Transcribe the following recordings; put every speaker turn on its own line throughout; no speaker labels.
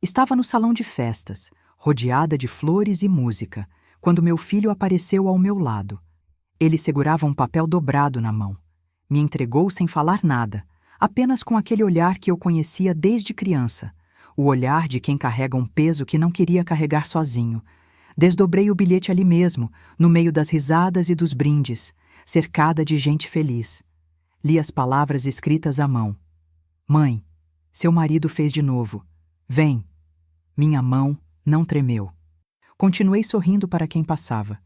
Estava no salão de festas, rodeada de flores e música, quando meu filho apareceu ao meu lado. Ele segurava um papel dobrado na mão. Me entregou sem falar nada, apenas com aquele olhar que eu conhecia desde criança, o olhar de quem carrega um peso que não queria carregar sozinho. Desdobrei o bilhete ali mesmo, no meio das risadas e dos brindes, cercada de gente feliz. Li as palavras escritas à mão. Mãe, seu marido fez de novo. Vem. Minha mão não tremeu. Continuei sorrindo para quem passava.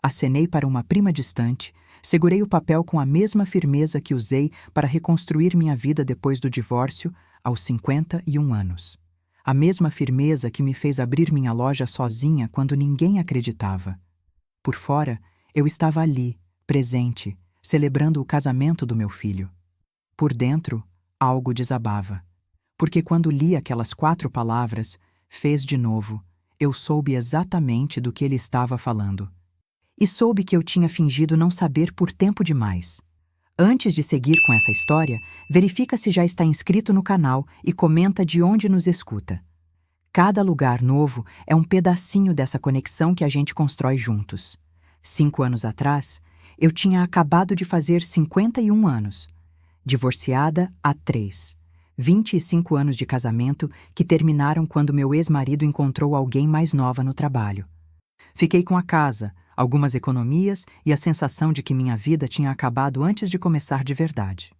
Acenei para uma prima distante, segurei o papel com a mesma firmeza que usei para reconstruir minha vida depois do divórcio, aos 51 anos. A mesma firmeza que me fez abrir minha loja sozinha quando ninguém acreditava. Por fora, eu estava ali, presente, celebrando o casamento do meu filho. Por dentro, algo desabava. Porque quando li aquelas 4 palavras, fez de novo, eu soube exatamente do que ele estava falando. E soube que eu tinha fingido não saber por tempo demais. Antes de seguir com essa história, verifica se já está inscrito no canal e comenta de onde nos escuta. Cada lugar novo é um pedacinho dessa conexão que a gente constrói juntos. 5 anos atrás, eu tinha acabado de fazer 51 anos. Divorciada há 3. 25 anos de casamento que terminaram quando meu ex-marido encontrou alguém mais nova no trabalho. Fiquei com a casa, algumas economias e a sensação de que minha vida tinha acabado antes de começar de verdade.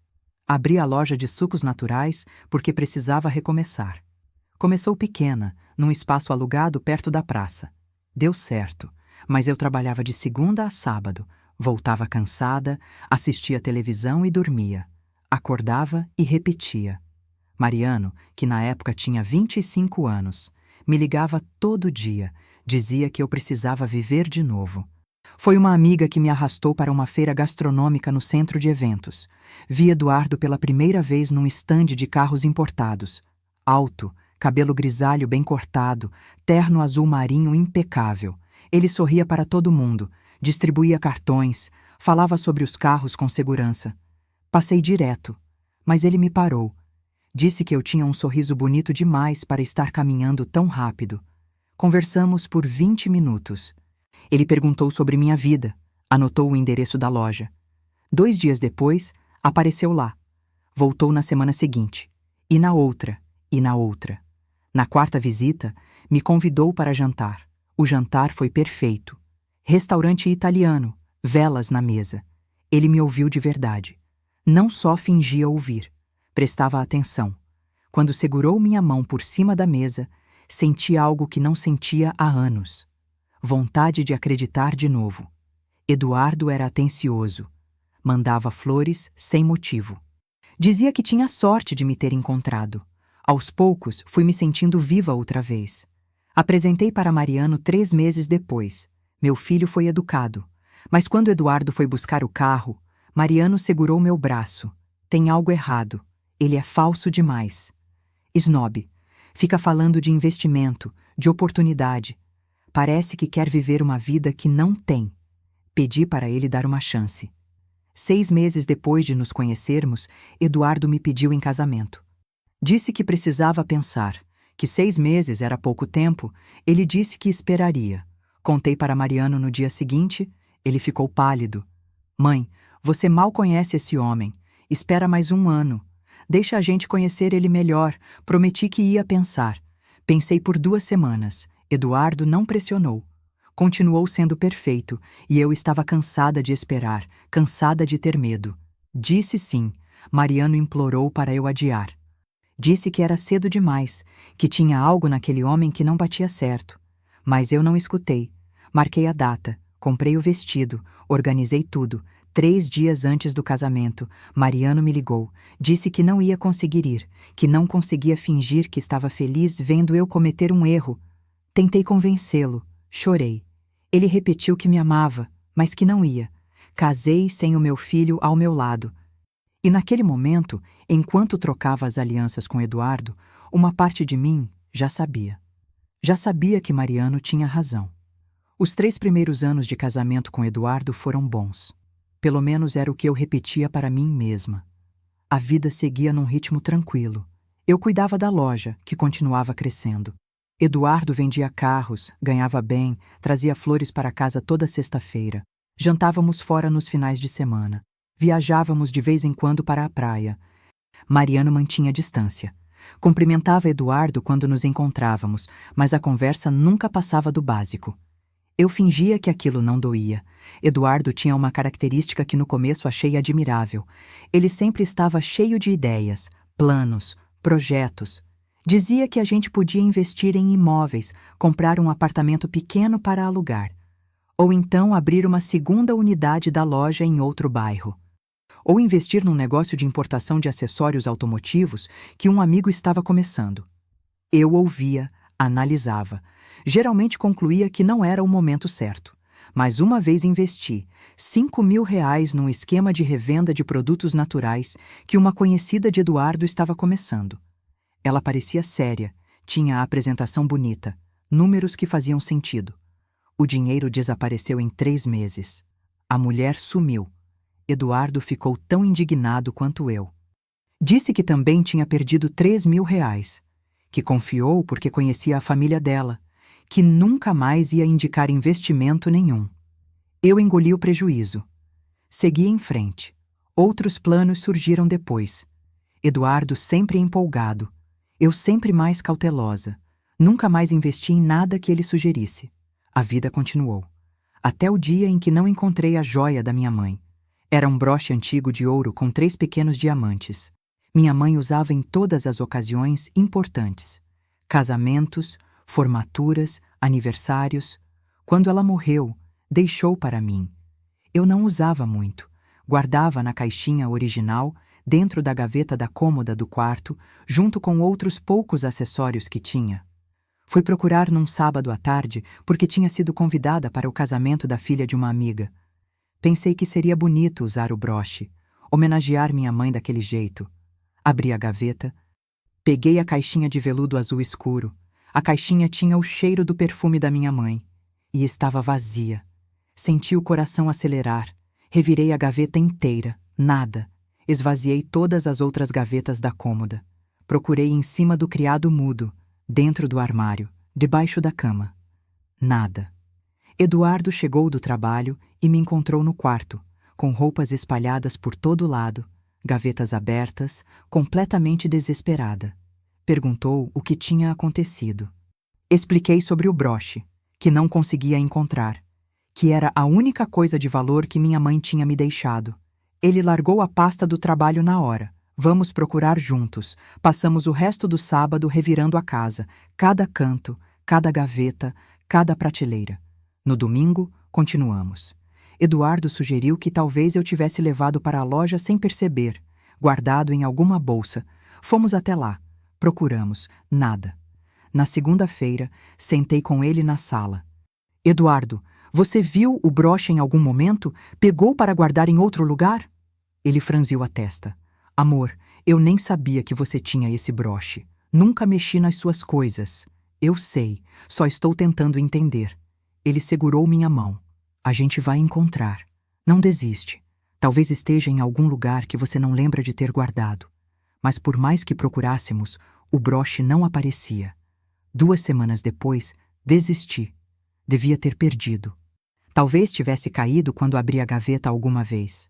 Abri a loja de sucos naturais porque precisava recomeçar. Começou pequena, num espaço alugado perto da praça. Deu certo, mas eu trabalhava de segunda a sábado, voltava cansada, assistia televisão e dormia. Acordava e repetia. Mariano, que na época tinha 25 anos, me ligava todo dia, dizia que eu precisava viver de novo. Foi uma amiga que me arrastou para uma feira gastronômica no centro de eventos. Vi Eduardo pela primeira vez num estande de carros importados. Alto, cabelo grisalho bem cortado, terno azul marinho impecável. Ele sorria para todo mundo, distribuía cartões, falava sobre os carros com segurança. Passei direto, mas ele me parou. Disse que eu tinha um sorriso bonito demais para estar caminhando tão rápido. Conversamos por 20 minutos. Ele perguntou sobre minha vida, anotou o endereço da loja. 2 dias depois, apareceu lá. Voltou na semana seguinte. E na outra, e na outra. Na 4ª visita, me convidou para jantar. O jantar foi perfeito. Restaurante italiano, velas na mesa. Ele me ouviu de verdade. Não só fingia ouvir. Prestava atenção. Quando segurou minha mão por cima da mesa, senti algo que não sentia há anos. Vontade de acreditar de novo. Eduardo era atencioso. Mandava flores sem motivo. Dizia que tinha sorte de me ter encontrado. Aos poucos, fui me sentindo viva outra vez. Apresentei para Mariano 3 meses depois. Meu filho foi educado. Mas quando Eduardo foi buscar o carro, Mariano segurou meu braço. Tem algo errado. Ele é falso demais. Snob. Fica falando de investimento, de oportunidade. Parece que quer viver uma vida que não tem. Pedi para ele dar uma chance. 6 meses depois de nos conhecermos, Eduardo me pediu em casamento. Disse que precisava pensar, que 6 meses era pouco tempo, ele disse que esperaria. Contei para Mariano no dia seguinte, ele ficou pálido. Mãe, você mal conhece esse homem. Espera mais 1 ano. Deixa a gente conhecer ele melhor. Prometi que ia pensar. Pensei por 2 semanas. Eduardo não pressionou. Continuou sendo perfeito, e eu estava cansada de esperar, cansada de ter medo. Disse sim. Mariano implorou para eu adiar. Disse que era cedo demais, que tinha algo naquele homem que não batia certo. Mas eu não escutei. Marquei a data, comprei o vestido, organizei tudo. 3 dias antes do casamento, Mariano me ligou. Disse que não ia conseguir ir, que não conseguia fingir que estava feliz vendo eu cometer um erro. Tentei convencê-lo. Chorei. Ele repetiu que me amava, mas que não ia. Casei sem o meu filho ao meu lado. E naquele momento, enquanto trocava as alianças com Eduardo, uma parte de mim já sabia. Já sabia que Mariano tinha razão. Os 3 primeiros anos de casamento com Eduardo foram bons. Pelo menos era o que eu repetia para mim mesma. A vida seguia num ritmo tranquilo. Eu cuidava da loja, que continuava crescendo. Eduardo vendia carros, ganhava bem, trazia flores para casa toda sexta-feira. Jantávamos fora nos finais de semana. Viajávamos de vez em quando para a praia. Mariano mantinha distância. Cumprimentava Eduardo quando nos encontrávamos, mas a conversa nunca passava do básico. Eu fingia que aquilo não doía. Eduardo tinha uma característica que no começo achei admirável. Ele sempre estava cheio de ideias, planos, projetos. Dizia que a gente podia investir em imóveis, comprar um apartamento pequeno para alugar. Ou então abrir uma segunda unidade da loja em outro bairro. Ou investir num negócio de importação de acessórios automotivos que um amigo estava começando. Eu ouvia, analisava. Geralmente concluía que não era o momento certo. Mas uma vez investi R$ 5.000 num esquema de revenda de produtos naturais que uma conhecida de Eduardo estava começando. Ela parecia séria, tinha a apresentação bonita, números que faziam sentido. O dinheiro desapareceu em 3 meses. A mulher sumiu. Eduardo ficou tão indignado quanto eu. Disse que também tinha perdido R$ 3.000, que confiou porque conhecia a família dela, que nunca mais ia indicar investimento nenhum. Eu engoli o prejuízo. Segui em frente. Outros planos surgiram depois. Eduardo sempre empolgado. Eu sempre mais cautelosa. Nunca mais investi em nada que ele sugerisse. A vida continuou. Até o dia em que não encontrei a joia da minha mãe. Era um broche antigo de ouro com 3 pequenos diamantes. Minha mãe usava em todas as ocasiões importantes. Casamentos, formaturas, aniversários. Quando ela morreu, deixou para mim. Eu não usava muito. Guardava na caixinha original, dentro da gaveta da cômoda do quarto, junto com outros poucos acessórios que tinha. Fui procurar num sábado à tarde porque tinha sido convidada para o casamento da filha de uma amiga. Pensei que seria bonito usar o broche, homenagear minha mãe daquele jeito. Abri a gaveta, peguei a caixinha de veludo azul escuro. A caixinha tinha o cheiro do perfume da minha mãe. E estava vazia. Senti o coração acelerar. Revirei a gaveta inteira. Nada. Esvaziei todas as outras gavetas da cômoda. Procurei em cima do criado mudo, dentro do armário, debaixo da cama. Nada. Eduardo chegou do trabalho e me encontrou no quarto, com roupas espalhadas por todo lado, gavetas abertas, completamente desesperada. Perguntou o que tinha acontecido. Expliquei sobre o broche, que não conseguia encontrar, que era a única coisa de valor que minha mãe tinha me deixado. Ele largou a pasta do trabalho na hora. Vamos procurar juntos. Passamos o resto do sábado revirando a casa, cada canto, cada gaveta, cada prateleira. No domingo, continuamos. Eduardo sugeriu que talvez eu tivesse levado para a loja sem perceber, guardado em alguma bolsa. Fomos até lá. Procuramos. Nada. Na segunda-feira, sentei com ele na sala. Eduardo, você viu o broche em algum momento? Pegou para guardar em outro lugar? Ele franziu a testa. Amor, eu nem sabia que você tinha esse broche. Nunca mexi nas suas coisas. Eu sei, só estou tentando entender. Ele segurou minha mão. A gente vai encontrar. Não desiste. Talvez esteja em algum lugar que você não lembra de ter guardado. Mas por mais que procurássemos, o broche não aparecia. 2 semanas depois, desisti. Devia ter perdido. Talvez tivesse caído quando abri a gaveta alguma vez.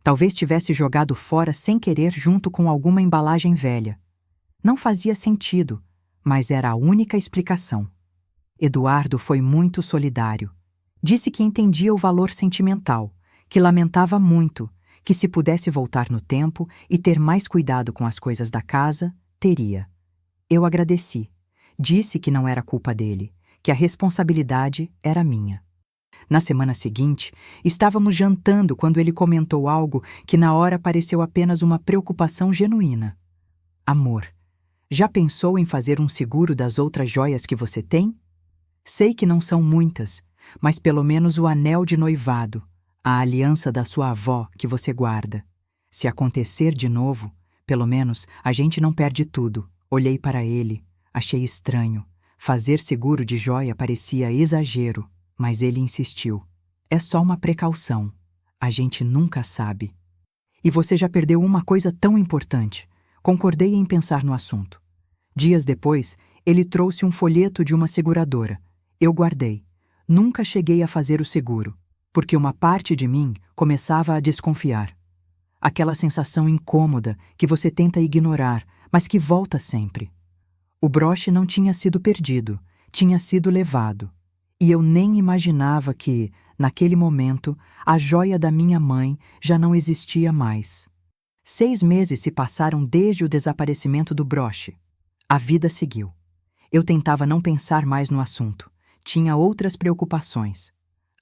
Talvez tivesse jogado fora sem querer junto com alguma embalagem velha. Não fazia sentido, mas era a única explicação. Eduardo foi muito solidário. Disse que entendia o valor sentimental, que lamentava muito, que se pudesse voltar no tempo e ter mais cuidado com as coisas da casa, teria. Eu agradeci. Disse que não era culpa dele, que a responsabilidade era minha. Na semana seguinte, estávamos jantando quando ele comentou algo que na hora pareceu apenas uma preocupação genuína. Amor, já pensou em fazer um seguro das outras joias que você tem? Sei que não são muitas, mas pelo menos o anel de noivado, a aliança da sua avó que você guarda. Se acontecer de novo, pelo menos a gente não perde tudo. Olhei para ele, achei estranho. Fazer seguro de joia parecia exagero, mas ele insistiu. É só uma precaução. A gente nunca sabe. E você já perdeu uma coisa tão importante. Concordei em pensar no assunto. Dias depois, ele trouxe um folheto de uma seguradora. Eu guardei. Nunca cheguei a fazer o seguro, porque uma parte de mim começava a desconfiar. Aquela sensação incômoda que você tenta ignorar, mas que volta sempre. O broche não tinha sido perdido, tinha sido levado. E eu nem imaginava que, naquele momento, a joia da minha mãe já não existia mais. 6 meses se passaram desde o desaparecimento do broche. A vida seguiu. Eu tentava não pensar mais no assunto. Tinha outras preocupações.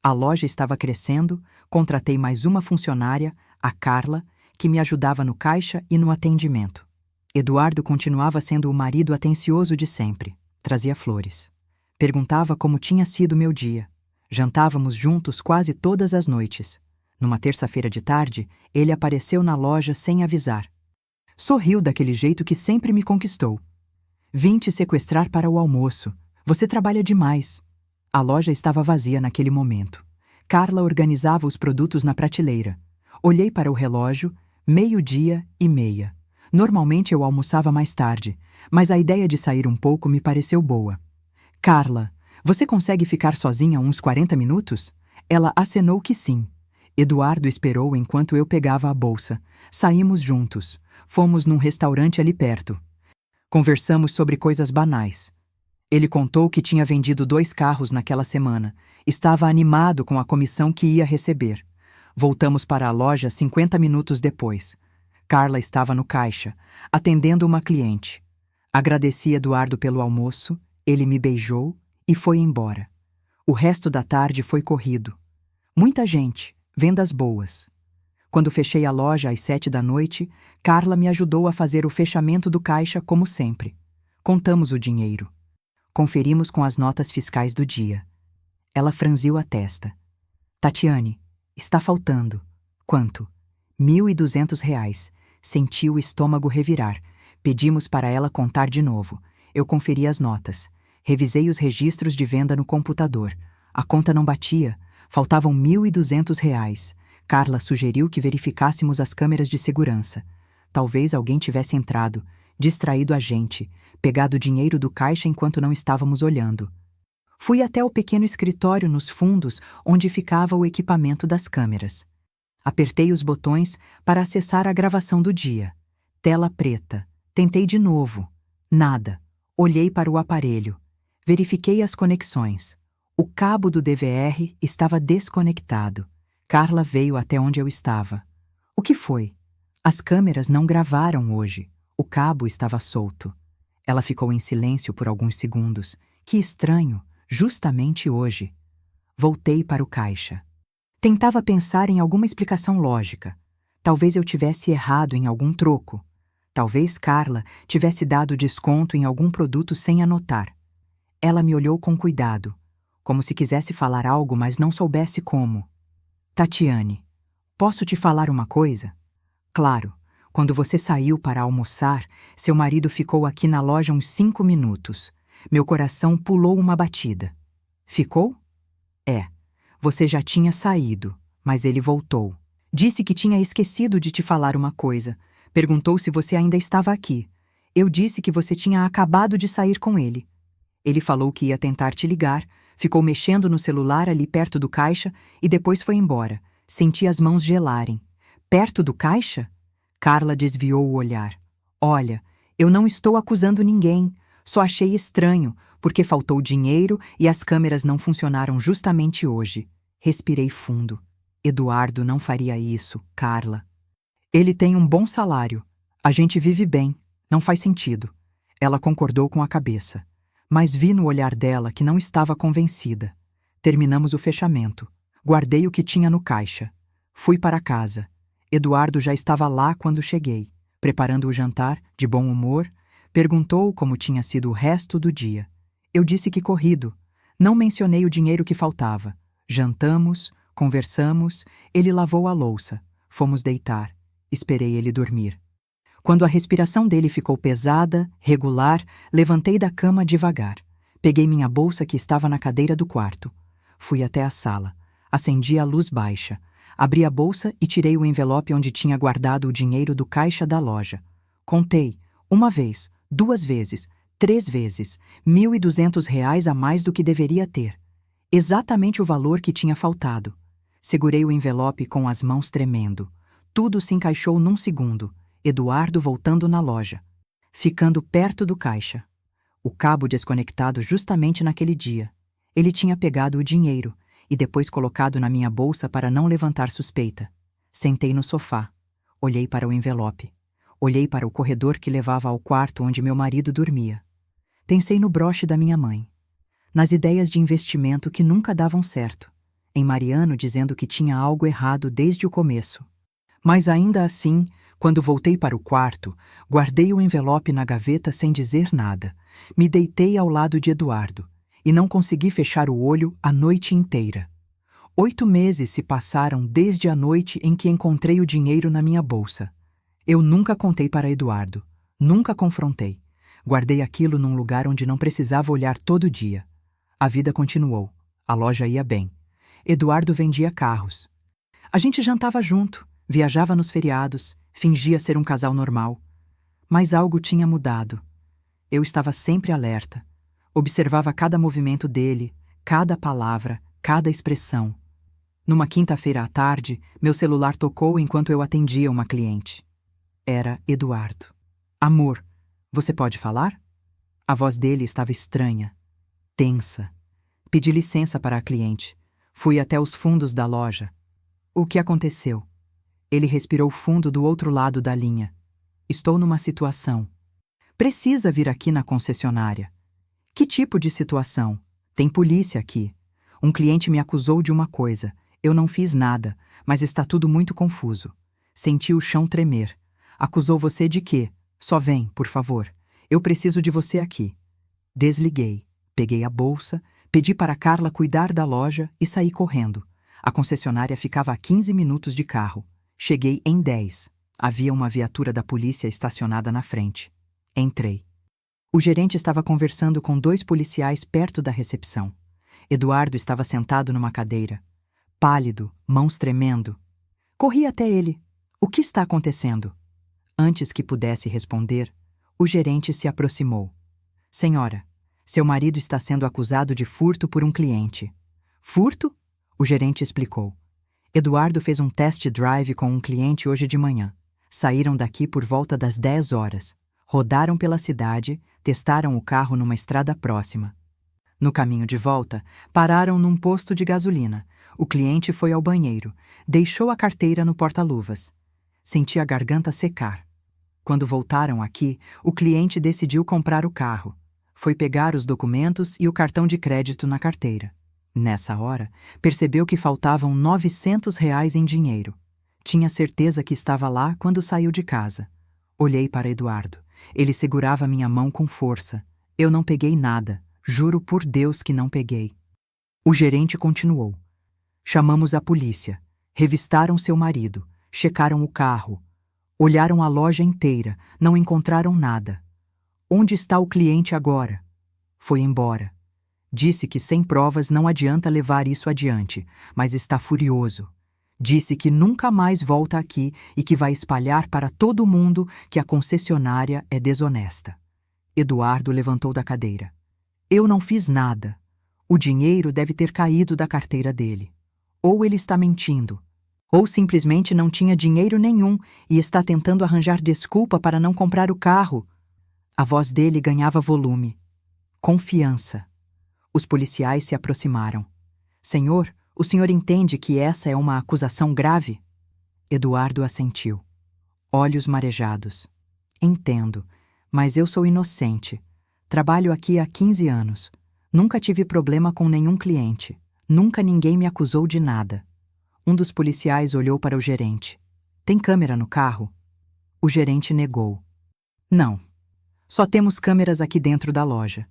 A loja estava crescendo, contratei mais uma funcionária, a Carla, que me ajudava no caixa e no atendimento. Eduardo continuava sendo o marido atencioso de sempre. Trazia flores. Perguntava como tinha sido meu dia. Jantávamos juntos quase todas as noites. Numa terça-feira de tarde, ele apareceu na loja sem avisar. Sorriu daquele jeito que sempre me conquistou. Vim te sequestrar para o almoço. Você trabalha demais. A loja estava vazia naquele momento. Carla organizava os produtos na prateleira. Olhei para o relógio, 12:30. Normalmente eu almoçava mais tarde, mas a ideia de sair um pouco me pareceu boa. Carla, você consegue ficar sozinha uns 40 minutos? Ela acenou que sim. Eduardo esperou enquanto eu pegava a bolsa. Saímos juntos. Fomos num restaurante ali perto. Conversamos sobre coisas banais. Ele contou que tinha vendido 2 carros naquela semana. Estava animado com a comissão que ia receber. Voltamos para a loja 50 minutos depois. Carla estava no caixa, atendendo uma cliente. Agradeci Eduardo pelo almoço, ele me beijou e foi embora. O resto da tarde foi corrido. Muita gente, vendas boas. Quando fechei a loja às 7 da noite, Carla me ajudou a fazer o fechamento do caixa como sempre. Contamos o dinheiro. Conferimos com as notas fiscais do dia. Ela franziu a testa. Tatiane, está faltando. Quanto? R$ 1.200. Senti o estômago revirar. Pedimos para ela contar de novo. Eu conferi as notas. Revisei os registros de venda no computador. A conta não batia. Faltavam R$ 1.200. Carla sugeriu que verificássemos as câmeras de segurança. Talvez alguém tivesse entrado, distraído a gente, pegado o dinheiro do caixa enquanto não estávamos olhando. Fui até o pequeno escritório nos fundos onde ficava o equipamento das câmeras. Apertei os botões para acessar a gravação do dia. Tela preta. Tentei de novo. Nada. Olhei para o aparelho. Verifiquei as conexões. O cabo do DVR estava desconectado. Carla veio até onde eu estava. O que foi? As câmeras não gravaram hoje. O cabo estava solto. Ela ficou em silêncio por alguns segundos. Que estranho, justamente hoje. Voltei para o caixa. Tentava pensar em alguma explicação lógica. Talvez eu tivesse errado em algum troco. Talvez Carla tivesse dado desconto em algum produto sem anotar. Ela me olhou com cuidado, como se quisesse falar algo, mas não soubesse como. Tatiane, posso te falar uma coisa? Claro, quando você saiu para almoçar, seu marido ficou aqui na loja uns 5 minutos. Meu coração pulou uma batida. Ficou? É. Você já tinha saído, mas ele voltou. Disse que tinha esquecido de te falar uma coisa. Perguntou se você ainda estava aqui. Eu disse que você tinha acabado de sair com ele. Ele falou que ia tentar te ligar, ficou mexendo no celular ali perto do caixa e depois foi embora. Senti as mãos gelarem. Perto do caixa? Carla desviou o olhar. Olha, eu não estou acusando ninguém. Só achei estranho, porque faltou dinheiro e as câmeras não funcionaram justamente hoje. Respirei fundo. Eduardo não faria isso, Carla. Ele tem um bom salário. A gente vive bem. Não faz sentido. Ela concordou com a cabeça. Mas vi no olhar dela que não estava convencida. Terminamos o fechamento. Guardei o que tinha no caixa. Fui para casa. Eduardo já estava lá quando cheguei, preparando o jantar, de bom humor. Perguntou como tinha sido o resto do dia. Eu disse que corrido. Não mencionei o dinheiro que faltava. Jantamos, conversamos, ele lavou a louça. Fomos deitar. Esperei ele dormir. Quando a respiração dele ficou pesada, regular, levantei da cama devagar. Peguei minha bolsa que estava na cadeira do quarto. Fui até a sala. Acendi a luz baixa. Abri a bolsa e tirei o envelope onde tinha guardado o dinheiro do caixa da loja. Contei, uma vez, 2 vezes, 3 vezes, R$ 1.200 a mais do que deveria ter. Exatamente o valor que tinha faltado. Segurei o envelope com as mãos tremendo. Tudo se encaixou num segundo. Eduardo voltando na loja. Ficando perto do caixa. O cabo desconectado justamente naquele dia. Ele tinha pegado o dinheiro e depois colocado na minha bolsa para não levantar suspeita. Sentei no sofá. Olhei para o envelope. Olhei para o corredor que levava ao quarto onde meu marido dormia. Pensei no broche da minha mãe. Nas ideias de investimento que nunca davam certo. Em Mariano dizendo que tinha algo errado desde o começo. Mas ainda assim, quando voltei para o quarto, guardei o envelope na gaveta sem dizer nada. Me deitei ao lado de Eduardo e não consegui fechar o olho a noite inteira. 8 meses se passaram desde a noite em que encontrei o dinheiro na minha bolsa. Eu nunca contei para Eduardo, nunca confrontei. Guardei aquilo num lugar onde não precisava olhar todo dia. A vida continuou. A loja ia bem. Eduardo vendia carros. A gente jantava junto, viajava nos feriados, fingia ser um casal normal. Mas algo tinha mudado. Eu estava sempre alerta. Observava cada movimento dele, cada palavra, cada expressão. Numa quinta-feira à tarde, meu celular tocou enquanto eu atendia uma cliente. Era Eduardo. Amor, você pode falar? A voz dele estava estranha, tensa. Pedi licença para a cliente. Fui até os fundos da loja. O que aconteceu? Ele respirou fundo do outro lado da linha. Estou numa situação. Precisa vir aqui na concessionária. Que tipo de situação? Tem polícia aqui. Um cliente me acusou de uma coisa. Eu não fiz nada, mas está tudo muito confuso. Senti o chão tremer. Acusou você de quê? Só vem, por favor. Eu preciso de você aqui. Desliguei. Peguei a bolsa, pedi para Carla cuidar da loja e saí correndo. A concessionária ficava a 15 minutos de carro. Cheguei em 10. Havia uma viatura da polícia estacionada na frente. Entrei. O gerente estava conversando com 2 policiais perto da recepção. Eduardo estava sentado numa cadeira. Pálido, mãos tremendo. Corri até ele. O que está acontecendo? Antes que pudesse responder, o gerente se aproximou. Senhora, seu marido está sendo acusado de furto por um cliente. Furto? O gerente explicou. Eduardo fez um test drive com um cliente hoje de manhã. Saíram daqui por volta das 10 horas. Rodaram pela cidade, testaram o carro numa estrada próxima. No caminho de volta, pararam num posto de gasolina. O cliente foi ao banheiro, deixou a carteira no porta-luvas. Senti a garganta secar. Quando voltaram aqui, o cliente decidiu comprar o carro. Foi pegar os documentos e o cartão de crédito na carteira. Nessa hora, percebeu que faltavam R$ 900 em dinheiro. Tinha certeza que estava lá quando saiu de casa. Olhei para Eduardo. Ele segurava minha mão com força. Eu não peguei nada. Juro por Deus que não peguei. O gerente continuou. Chamamos a polícia. Revistaram seu marido. Checaram o carro. Olharam a loja inteira. Não encontraram nada. Onde está o cliente agora? Foi embora. Disse que sem provas não adianta levar isso adiante, mas está furioso. Disse que nunca mais volta aqui e que vai espalhar para todo mundo que a concessionária é desonesta. Eduardo levantou da cadeira. Eu não fiz nada. O dinheiro deve ter caído da carteira dele. Ou ele está mentindo, ou simplesmente não tinha dinheiro nenhum e está tentando arranjar desculpa para não comprar o carro. A voz dele ganhava volume. Confiança. Os policiais se aproximaram. Senhor, o senhor entende que essa é uma acusação grave? Eduardo assentiu. Olhos marejados. Entendo, mas eu sou inocente. Trabalho aqui há 15 anos. Nunca tive problema com nenhum cliente. Nunca ninguém me acusou de nada. Um dos policiais olhou para o gerente. Tem câmera no carro? O gerente negou. Não. Só temos câmeras aqui dentro da loja.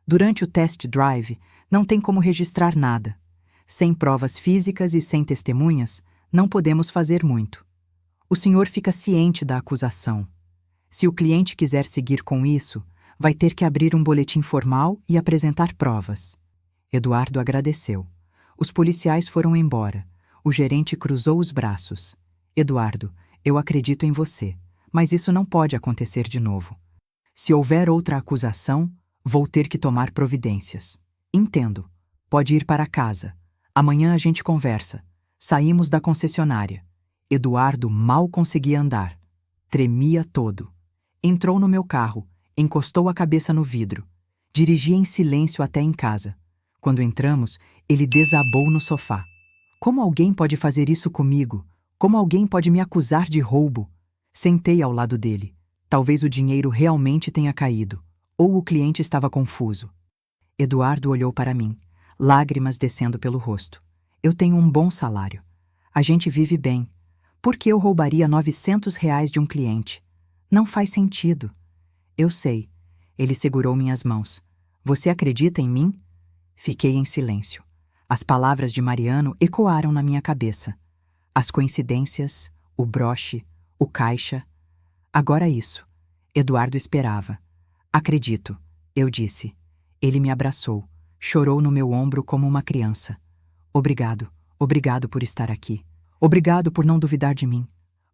Durante o test drive, não tem como registrar nada. Sem provas físicas e sem testemunhas, não podemos fazer muito. O senhor fica ciente da acusação. Se o cliente quiser seguir com isso, vai ter que abrir um boletim formal e apresentar provas. Eduardo agradeceu. Os policiais foram embora. O gerente cruzou os braços. Eduardo, eu acredito em você. mas isso não pode acontecer de novo. Se houver outra acusação, vou ter que tomar providências. Entendo. Pode ir para casa. Amanhã a gente conversa. Saímos da concessionária. Eduardo mal conseguia andar. Tremia todo. Entrou no meu carro, encostou a cabeça no vidro. Dirigi em silêncio até em casa. Quando entramos, ele desabou no sofá. Como alguém pode fazer isso comigo? Como alguém pode me acusar de roubo? Sentei ao lado dele. Talvez o dinheiro realmente tenha caído, ou o cliente estava confuso. Eduardo olhou para mim, lágrimas descendo pelo rosto. Eu tenho um bom salário. A gente vive bem. Por que eu roubaria R$ 900 de um cliente? Não faz sentido. Eu sei. Ele segurou minhas mãos. Você acredita em mim? Fiquei em silêncio. As palavras de Mariano ecoaram na minha cabeça. As coincidências, o broche, o caixa. Agora isso. Eduardo esperava. Acredito, eu disse. Ele me abraçou, chorou no meu ombro como uma criança. Obrigado, obrigado por estar aqui. Obrigado por não duvidar de mim.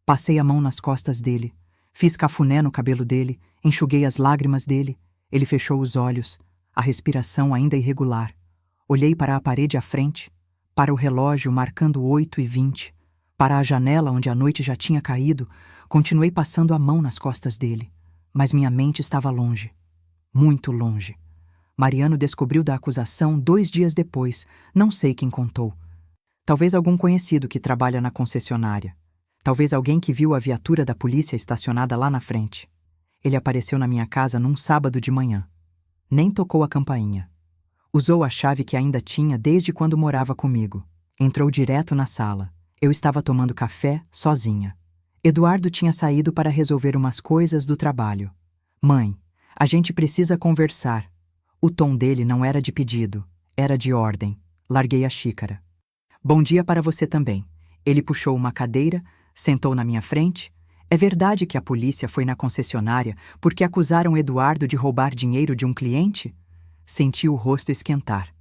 Passei a mão nas costas dele. Fiz cafuné no cabelo dele, enxuguei as lágrimas dele. Ele fechou os olhos, a respiração ainda irregular. Olhei para a parede à frente, para o relógio marcando 8h20, para a janela onde a noite já tinha caído. Continuei passando a mão nas costas dele, mas minha mente estava longe, muito longe. Mariano descobriu da acusação 2 dias depois, não sei quem contou. Talvez algum conhecido que trabalha na concessionária. Talvez alguém que viu a viatura da polícia estacionada lá na frente. Ele apareceu na minha casa num sábado de manhã. Nem tocou a campainha. Usou a chave que ainda tinha desde quando morava comigo. Entrou direto na sala. Eu estava tomando café, sozinha. Eduardo tinha saído para resolver umas coisas do trabalho. Mãe, a gente precisa conversar. O tom dele não era de pedido, era de ordem. Larguei a xícara. Bom dia para você também. Ele puxou uma cadeira, sentou na minha frente. É verdade que a polícia foi na concessionária porque acusaram Eduardo de roubar dinheiro de um cliente? Senti o rosto esquentar.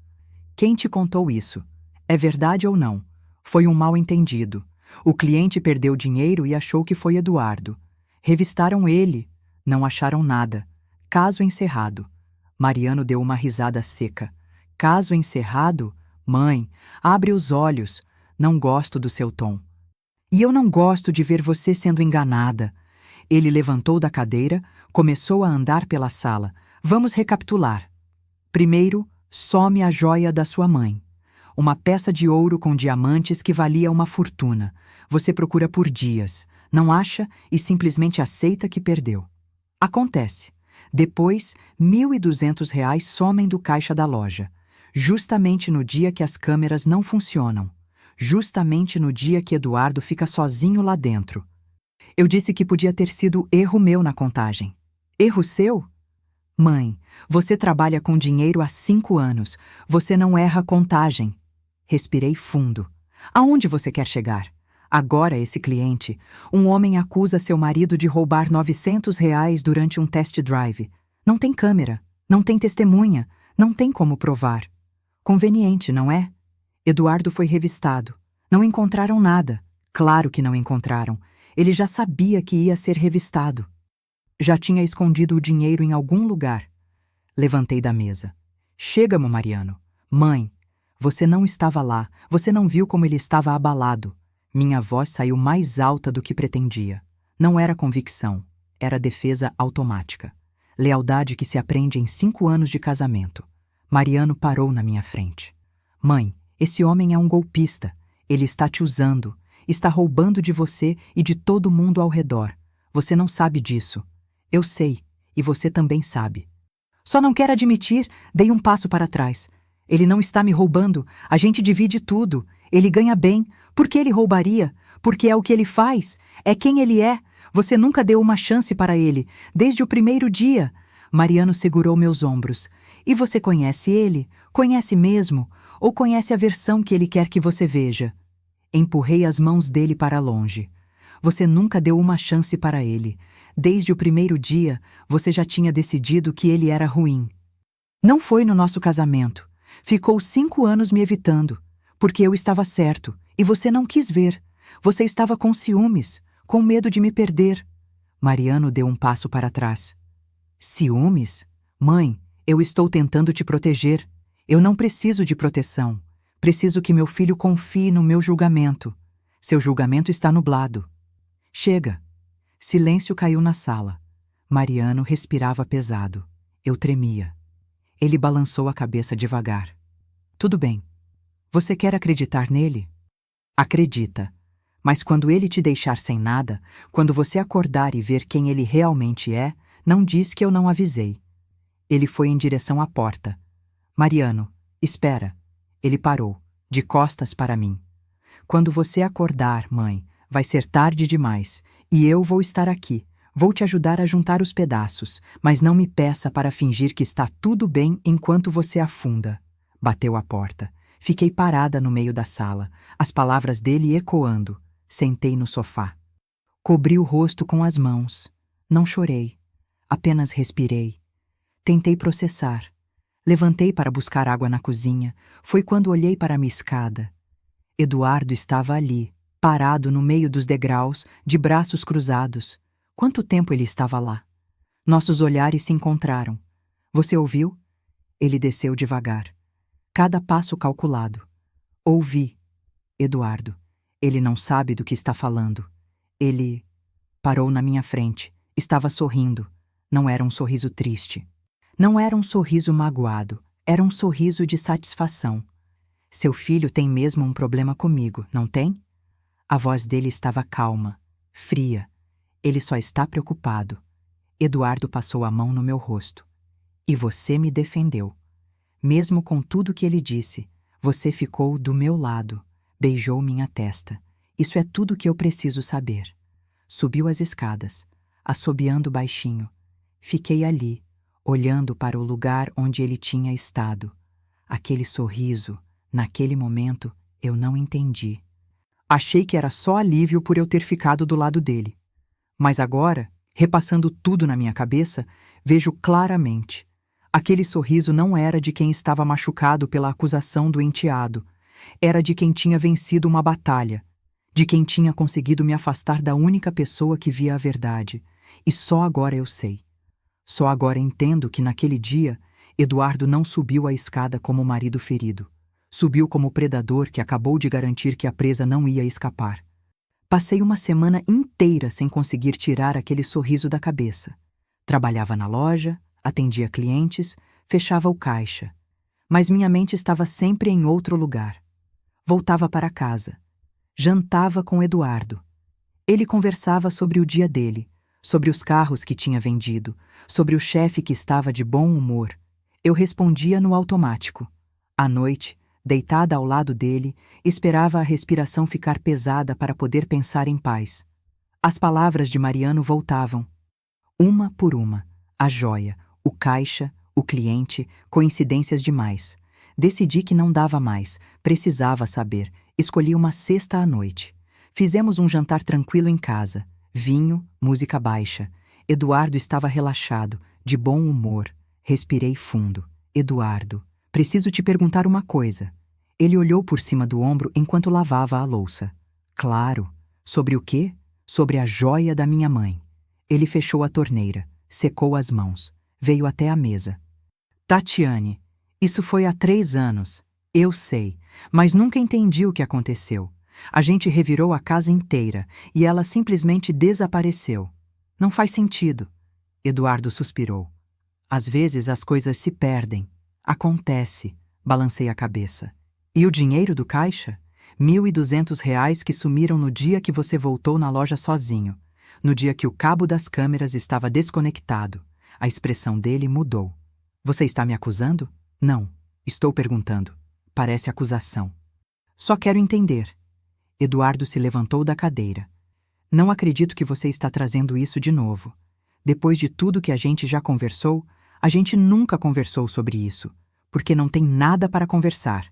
Quem te contou isso? É verdade ou não? Foi um mal-entendido. O cliente perdeu dinheiro e achou que foi Eduardo. Revistaram ele. Não acharam nada. Caso encerrado. Mariano deu uma risada seca. Caso encerrado? Mãe, abre os olhos. Não gosto do seu tom. E eu não gosto de ver você sendo enganada. Ele levantou da cadeira, começou a andar pela sala. Vamos recapitular. Primeiro, some a joia da sua mãe. Uma peça de ouro com diamantes que valia uma fortuna. Você procura por dias, não acha e simplesmente aceita que perdeu. Acontece. Depois, R$ 1.200 somem do caixa da loja. Justamente no dia que as câmeras não funcionam. Justamente no dia que Eduardo fica sozinho lá dentro. Eu disse que podia ter sido erro meu na contagem. Erro seu? Mãe, você trabalha com dinheiro há 5 anos. Você não erra a contagem. Respirei fundo. Aonde você quer chegar? Agora esse cliente, um homem acusa seu marido de roubar R$ 900 durante um test drive. Não tem câmera, não tem testemunha, não tem como provar. Conveniente, não é? Eduardo foi revistado. Não encontraram nada. Claro que não encontraram. Ele já sabia que ia ser revistado. Já tinha escondido o dinheiro em algum lugar. Levantei da mesa. Chega-mo, Mariano. Mãe, você não estava lá. Você não viu como ele estava abalado. Minha voz saiu mais alta do que pretendia. Não era convicção, era defesa automática. Lealdade que se aprende em 5 anos de casamento. Mariano parou na minha frente. Mãe, esse homem é um golpista. Ele está te usando. Está roubando de você e de todo mundo ao redor. Você não sabe disso. Eu sei, e você também sabe. Só não quer admitir, dei um passo para trás. Ele não está me roubando, a gente divide tudo. Ele ganha bem. Por que ele roubaria? Porque é o que ele faz. É quem ele é. Você nunca deu uma chance para ele, desde o primeiro dia. Mariano segurou meus ombros. E você conhece ele? Conhece mesmo? Ou conhece a versão que ele quer que você veja? Empurrei as mãos dele para longe. Você nunca deu uma chance para ele. Desde o primeiro dia, você já tinha decidido que ele era ruim. Não foi no nosso casamento. Ficou 5 anos me evitando, porque eu estava certo, e você não quis ver. Você estava com ciúmes, com medo de me perder. Mariano deu um passo para trás. Ciúmes? Mãe, eu estou tentando te proteger. Eu não preciso de proteção. Preciso que meu filho confie no meu julgamento. Seu julgamento está nublado. Chega. Silêncio caiu na sala. Mariano respirava pesado. Eu tremia. Ele balançou a cabeça devagar. Tudo bem. Você quer acreditar nele? Acredita. Mas quando ele te deixar sem nada, quando você acordar e ver quem ele realmente é, não diz que eu não avisei. Ele foi em direção à porta. Mariano, espera. Ele parou, de costas para mim. Quando você acordar, mãe, vai ser tarde demais, e eu vou estar aqui. Vou te ajudar a juntar os pedaços, mas não me peça para fingir que está tudo bem enquanto você afunda. Bateu a porta. Fiquei parada no meio da sala, as palavras dele ecoando. Sentei no sofá. Cobri o rosto com as mãos. Não chorei. Apenas respirei. Tentei processar. Levantei para buscar água na cozinha. Foi quando olhei para a minha escada. Eduardo estava ali, parado no meio dos degraus, de braços cruzados. Quanto tempo ele estava lá? Nossos olhares se encontraram. Você ouviu? Ele desceu devagar. Cada passo calculado. Ouvi. Eduardo. Ele não sabe do que está falando. Ele parou na minha frente. Estava sorrindo. Não era um sorriso triste. Não era um sorriso magoado. Era um sorriso de satisfação. Seu filho tem mesmo um problema comigo, não tem? A voz dele estava calma, fria. Ele só está preocupado. Eduardo passou a mão no meu rosto. E você me defendeu. Mesmo com tudo que ele disse, você ficou do meu lado. Beijou minha testa. Isso é tudo que eu preciso saber. Subiu as escadas, assobiando baixinho. Fiquei ali, olhando para o lugar onde ele tinha estado. Aquele sorriso, naquele momento, eu não entendi. Achei que era só alívio por eu ter ficado do lado dele. Mas agora, repassando tudo na minha cabeça, vejo claramente. Aquele sorriso não era de quem estava machucado pela acusação do enteado. Era de quem tinha vencido uma batalha, de quem tinha conseguido me afastar da única pessoa que via a verdade. E só agora eu sei. Só agora entendo que naquele dia, Eduardo não subiu a escada como marido ferido. Subiu como predador que acabou de garantir que a presa não ia escapar. Passei uma semana inteira sem conseguir tirar aquele sorriso da cabeça. Trabalhava na loja, atendia clientes, fechava o caixa. Mas minha mente estava sempre em outro lugar. Voltava para casa. Jantava com Eduardo. Ele conversava sobre o dia dele, sobre os carros que tinha vendido, sobre o chefe que estava de bom humor. Eu respondia no automático. À noite, deitada ao lado dele, esperava a respiração ficar pesada para poder pensar em paz. As palavras de Mariano voltavam. Uma por uma. A joia, o caixa, o cliente, coincidências demais. Decidi que não dava mais, precisava saber. Escolhi uma sexta à noite. Fizemos um jantar tranquilo em casa. Vinho, música baixa. Eduardo estava relaxado, de bom humor. Respirei fundo. Eduardo, preciso te perguntar uma coisa. Ele olhou por cima do ombro enquanto lavava a louça. Claro. Sobre o quê? Sobre a joia da minha mãe. Ele fechou a torneira, secou as mãos, veio até a mesa. Tatiane, isso foi há 3 anos. Eu sei, mas nunca entendi o que aconteceu. A gente revirou a casa inteira e ela simplesmente desapareceu. Não faz sentido. Eduardo suspirou. Às vezes as coisas se perdem. Acontece. Balancei a cabeça. E o dinheiro do caixa? R$ 1.200 que sumiram no dia que você voltou na loja sozinho. No dia que o cabo das câmeras estava desconectado. A expressão dele mudou. Você está me acusando? Não. Estou perguntando. Parece acusação. Só quero entender. Eduardo se levantou da cadeira. Não acredito que você está trazendo isso de novo. Depois de tudo que a gente já conversou, a gente nunca conversou sobre isso, porque não tem nada para conversar.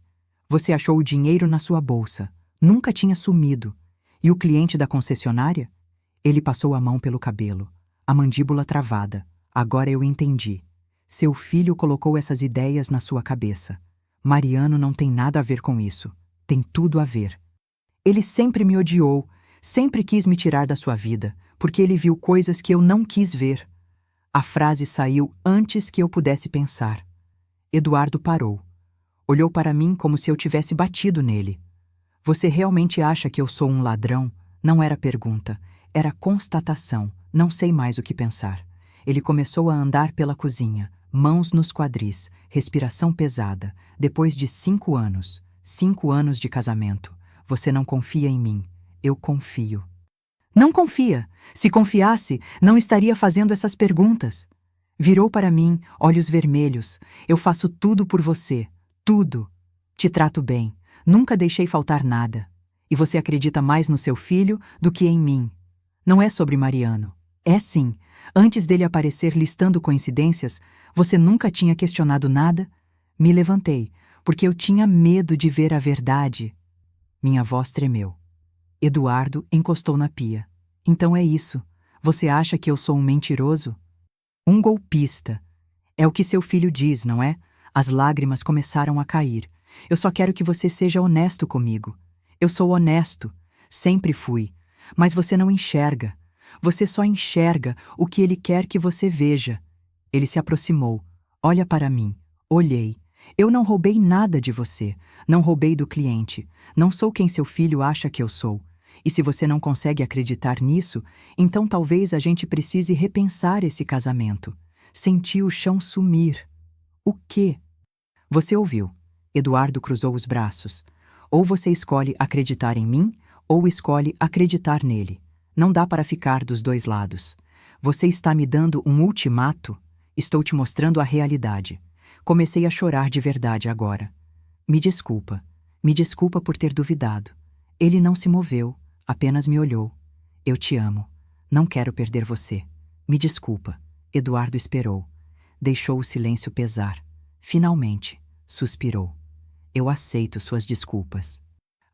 Você achou o dinheiro na sua bolsa. Nunca tinha sumido. E o cliente da concessionária? Ele passou a mão pelo cabelo, a mandíbula travada. Agora eu entendi. Seu filho colocou essas ideias na sua cabeça. Mariano não tem nada a ver com isso. Tem tudo a ver. Ele sempre me odiou, sempre quis me tirar da sua vida, porque ele viu coisas que eu não quis ver. A frase saiu antes que eu pudesse pensar. Eduardo parou. Olhou para mim como se eu tivesse batido nele. Você realmente acha que eu sou um ladrão? Não era pergunta, era constatação. Não sei mais o que pensar. Ele começou a andar pela cozinha, mãos nos quadris, respiração pesada. Depois de 5 anos, 5 anos de casamento, você não confia em mim. Eu confio. Não confia. Se confiasse, não estaria fazendo essas perguntas. Virou para mim, olhos vermelhos. Eu faço tudo por você. Tudo. Te trato bem. Nunca deixei faltar nada. E você acredita mais no seu filho do que em mim. Não é sobre Mariano. É sim. Antes dele aparecer listando coincidências, você nunca tinha questionado nada? Me levantei, porque eu tinha medo de ver a verdade. Minha voz tremeu. Eduardo encostou na pia. Então é isso. Você acha que eu sou um mentiroso? Um golpista. É o que seu filho diz, não é? As lágrimas começaram a cair. Eu só quero que você seja honesto comigo. Eu sou honesto. Sempre fui. Mas você não enxerga. Você só enxerga o que ele quer que você veja. Ele se aproximou. Olha para mim. Olhei. Eu não roubei nada de você. Não roubei do cliente. Não sou quem seu filho acha que eu sou. E se você não consegue acreditar nisso, então talvez a gente precise repensar esse casamento. Senti o chão sumir. O quê? Você ouviu. Eduardo cruzou os braços. Ou você escolhe acreditar em mim, ou escolhe acreditar nele. Não dá para ficar dos dois lados. Você está me dando um ultimato? Estou te mostrando a realidade. Comecei a chorar de verdade agora. Me desculpa. Me desculpa por ter duvidado. Ele não se moveu, apenas me olhou. Eu te amo. Não quero perder você. Me desculpa. Eduardo esperou. Deixou o silêncio pesar. Finalmente, suspirou. Eu aceito suas desculpas.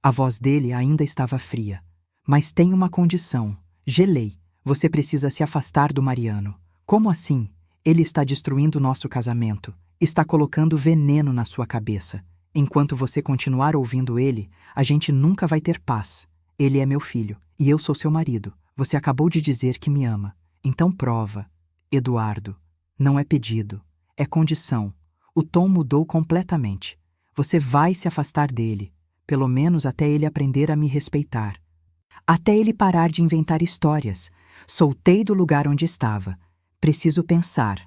A voz dele ainda estava fria. Mas tem uma condição. Gelei. Você precisa se afastar do Mariano. Como assim? Ele está destruindo nosso casamento. Está colocando veneno na sua cabeça. Enquanto você continuar ouvindo ele, a gente nunca vai ter paz. Ele é meu filho, e eu sou seu marido. Você acabou de dizer que me ama. Então prova. Eduardo, não é pedido. É condição. O tom mudou completamente. Você vai se afastar dele, pelo menos até ele aprender a me respeitar. Até ele parar de inventar histórias. Soltei do lugar onde estava. Preciso pensar.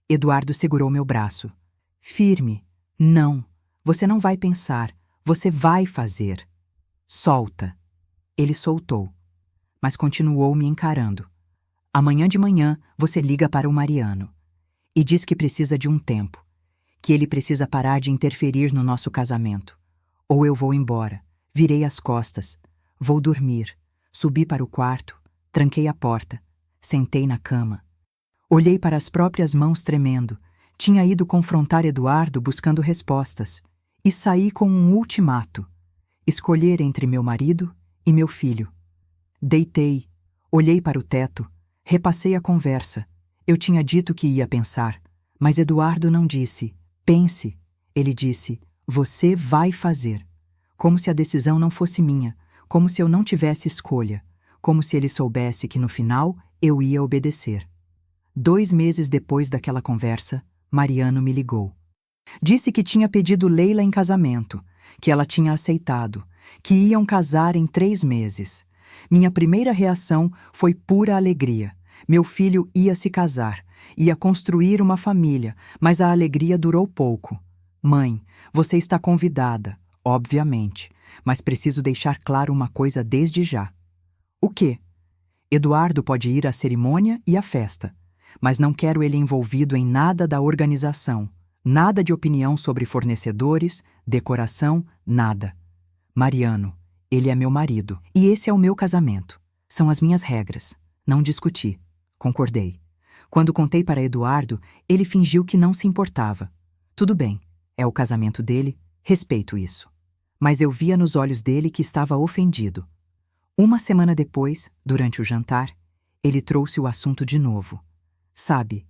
Eduardo segurou meu braço. Firme. Não. Você não vai pensar. Você vai fazer. Solta. Ele soltou, mas continuou me encarando. Amanhã de manhã você liga para o Mariano e diz que precisa de um tempo, que ele precisa parar de interferir no nosso casamento. Ou eu vou embora. Virei as costas. Vou dormir. Subi para o quarto, tranquei a porta, sentei na cama. Olhei para as próprias mãos tremendo. Tinha ido confrontar Eduardo buscando respostas. E saí com um ultimato. Escolher entre meu marido e meu filho. Deitei, olhei para o teto, repassei a conversa. Eu tinha dito que ia pensar, mas Eduardo não disse, pense. Ele disse, você vai fazer. Como se a decisão não fosse minha, como se eu não tivesse escolha, como se ele soubesse que no final eu ia obedecer. 2 meses depois daquela conversa, Mariano me ligou. Disse que tinha pedido Leila em casamento, que ela tinha aceitado, que iam casar em 3 meses. Minha primeira reação foi pura alegria. Meu filho ia se casar, ia construir uma família, mas a alegria durou pouco. Mãe, você está convidada, obviamente, mas preciso deixar claro uma coisa desde já. O quê? Eduardo pode ir à cerimônia e à festa, mas não quero ele envolvido em nada da organização, nada de opinião sobre fornecedores, decoração, nada. Mariano, ele é meu marido, e esse é o meu casamento. São as minhas regras. Não discuti. Concordei. Quando contei para Eduardo, ele fingiu que não se importava. Tudo bem, é o casamento dele, respeito isso. Mas eu via nos olhos dele que estava ofendido. 1 semana depois, durante o jantar, ele trouxe o assunto de novo. Sabe,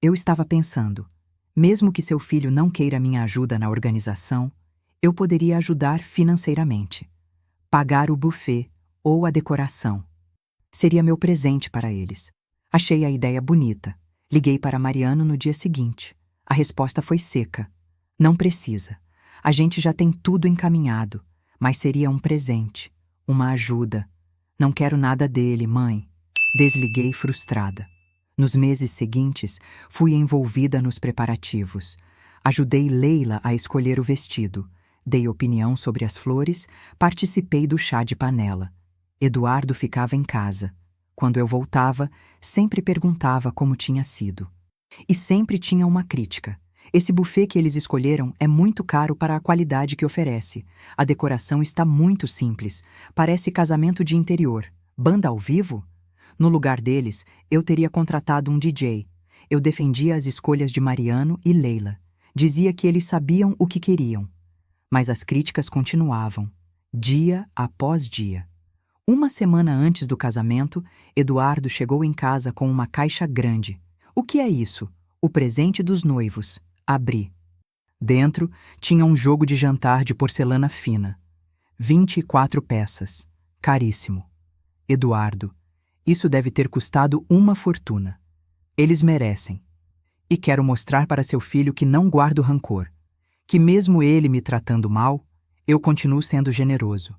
eu estava pensando, mesmo que seu filho não queira minha ajuda na organização, eu poderia ajudar financeiramente. Pagar o buffet ou a decoração. Seria meu presente para eles. Achei a ideia bonita. Liguei para Mariano no dia seguinte. A resposta foi seca. Não precisa. A gente já tem tudo encaminhado, mas seria um presente, uma ajuda. Não quero nada dele, mãe. Desliguei frustrada. Nos meses seguintes, fui envolvida nos preparativos. Ajudei Leila a escolher o vestido. Dei opinião sobre as flores, participei do chá de panela. Eduardo ficava em casa. Quando eu voltava, sempre perguntava como tinha sido. E sempre tinha uma crítica. Esse buffet que eles escolheram é muito caro para a qualidade que oferece. A decoração está muito simples. Parece casamento de interior. Banda ao vivo? No lugar deles, eu teria contratado um DJ. Eu defendia as escolhas de Mariano e Leila. Dizia que eles sabiam o que queriam. Mas as críticas continuavam, dia após dia. Uma semana antes do casamento, Eduardo chegou em casa com uma caixa grande. O que é isso? O presente dos noivos. Abri. Dentro tinha um jogo de jantar de porcelana fina. 24 peças. Caríssimo. Eduardo, isso deve ter custado uma fortuna. Eles merecem. E quero mostrar para seu filho que não guardo rancor. Que mesmo ele me tratando mal, eu continuo sendo generoso.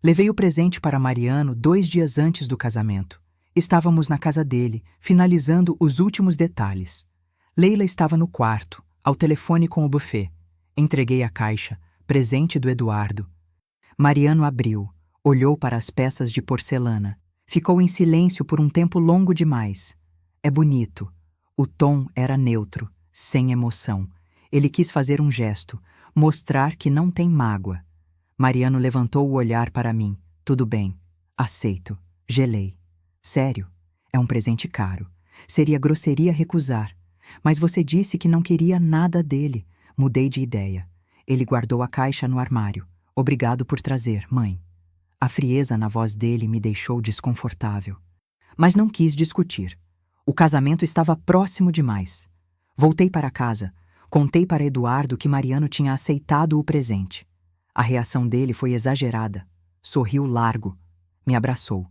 Levei o presente para Mariano 2 dias antes do casamento. Estávamos na casa dele, finalizando os últimos detalhes. Leila estava no quarto, ao telefone com o buffet. Entreguei a caixa, presente do Eduardo. Mariano abriu, olhou para as peças de porcelana. Ficou em silêncio por um tempo longo demais. É bonito. O tom era neutro, sem emoção. Ele quis fazer um gesto, mostrar que não tem mágoa. Mariano levantou o olhar para mim. Tudo bem. Aceito. Gelei. Sério? É um presente caro. Seria grosseria recusar. Mas você disse que não queria nada dele. Mudei de ideia. Ele guardou a caixa no armário. Obrigado por trazer, mãe. A frieza na voz dele me deixou desconfortável. Mas não quis discutir. O casamento estava próximo demais. Voltei para casa. Contei para Eduardo que Mariano tinha aceitado o presente. A reação dele foi exagerada. Sorriu largo. Me abraçou.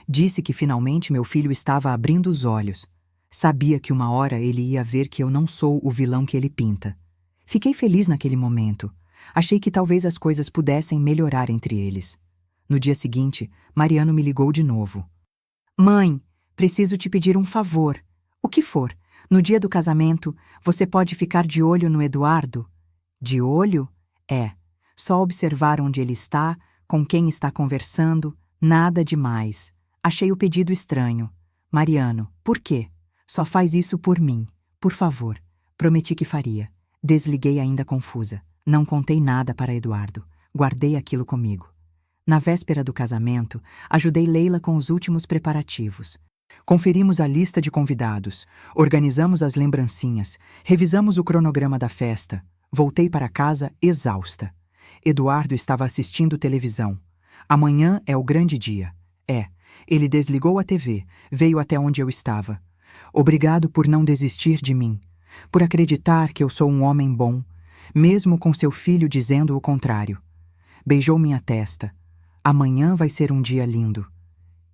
Disse que finalmente meu filho estava abrindo os olhos. Sabia que uma hora ele ia ver que eu não sou o vilão que ele pinta. Fiquei feliz naquele momento. Achei que talvez as coisas pudessem melhorar entre eles. No dia seguinte, Mariano me ligou de novo. Mãe, preciso te pedir um favor. O que for? No dia do casamento, você pode ficar de olho no Eduardo? De olho? É. Só observar onde ele está, com quem está conversando, nada demais. Achei o pedido estranho. Mariano, por quê? Só faz isso por mim. Por favor. Prometi que faria. Desliguei ainda confusa. Não contei nada para Eduardo. Guardei aquilo comigo. Na véspera do casamento, ajudei Leila com os últimos preparativos. Conferimos a lista de convidados, organizamos as lembrancinhas, revisamos o cronograma da festa. Voltei para casa exausta. Eduardo estava assistindo televisão. Amanhã é o grande dia. Ele desligou a TV, veio até onde eu estava. Obrigado por não desistir de mim, por acreditar que eu sou um homem bom, mesmo com seu filho dizendo o contrário. Beijou minha testa. Amanhã vai ser um dia lindo.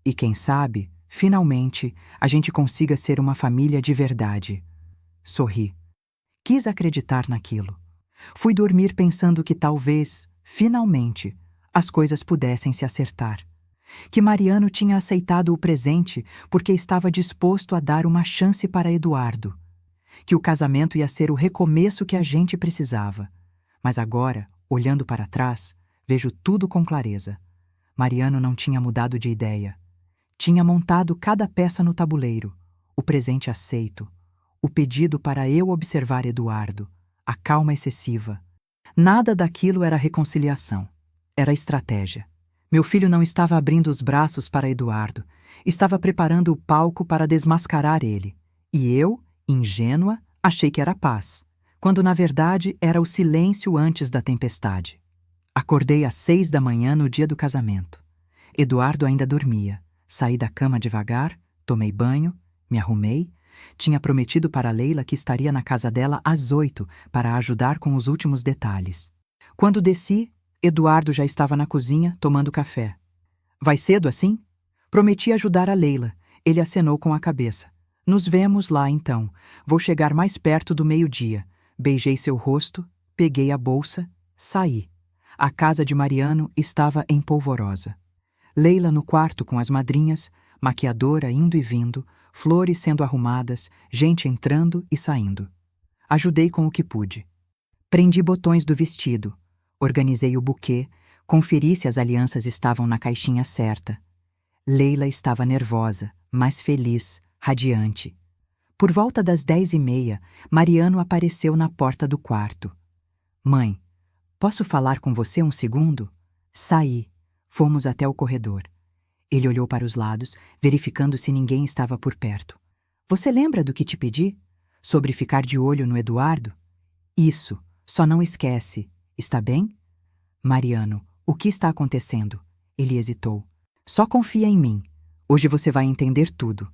E quem sabe, finalmente, a gente consiga ser uma família de verdade. Sorri. Quis acreditar naquilo. Fui dormir pensando que talvez, finalmente, as coisas pudessem se acertar. Que Mariano tinha aceitado o presente porque estava disposto a dar uma chance para Eduardo. Que o casamento ia ser o recomeço que a gente precisava. Mas agora, olhando para trás, vejo tudo com clareza. Mariano não tinha mudado de ideia. Tinha montado cada peça no tabuleiro, o presente aceito, o pedido para eu observar Eduardo, a calma excessiva. Nada daquilo era reconciliação. Era estratégia. Meu filho não estava abrindo os braços para Eduardo, estava preparando o palco para desmascarar ele. E eu, ingênua, achei que era paz, quando na verdade era o silêncio antes da tempestade. Acordei às 6 da manhã no dia do casamento. Eduardo ainda dormia. Saí da cama devagar, tomei banho, me arrumei. Tinha prometido para Leila que estaria na casa dela às 8 para ajudar com os últimos detalhes. Quando desci, Eduardo já estava na cozinha tomando café. Vai cedo assim? Prometi ajudar a Leila. Ele acenou com a cabeça. Nos vemos lá, então. Vou chegar mais perto do meio-dia. Beijei seu rosto, peguei a bolsa, saí. A casa de Mariano estava em polvorosa. Leila no quarto com as madrinhas, maquiadora indo e vindo, flores sendo arrumadas, gente entrando e saindo. Ajudei com o que pude. Prendi botões do vestido, organizei o buquê, conferi se as alianças estavam na caixinha certa. Leila estava nervosa, mas feliz, radiante. Por volta das 10h30, Mariano apareceu na porta do quarto. Mãe, posso falar com você um segundo? Saí. Fomos até o corredor. Ele olhou para os lados, verificando se ninguém estava por perto. Você lembra do que te pedi? Sobre ficar de olho no Eduardo? Isso, só não esquece. Está bem? Mariano, o que está acontecendo? Ele hesitou. Só confia em mim. Hoje você vai entender tudo.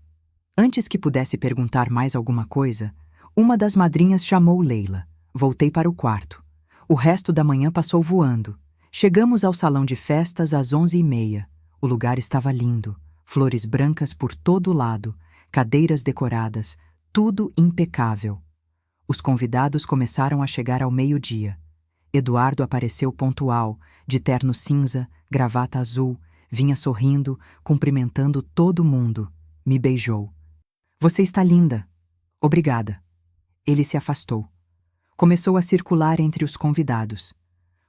Antes que pudesse perguntar mais alguma coisa, uma das madrinhas chamou Leila. Voltei para o quarto. O resto da manhã passou voando. Chegamos ao salão de festas às 11h30. O lugar estava lindo. Flores brancas por todo o lado, cadeiras decoradas, tudo impecável. Os convidados começaram a chegar ao meio-dia. Eduardo apareceu pontual, de terno cinza, gravata azul, vinha sorrindo, cumprimentando todo mundo. Me beijou. Você está linda. Obrigada. Ele se afastou. Começou a circular entre os convidados.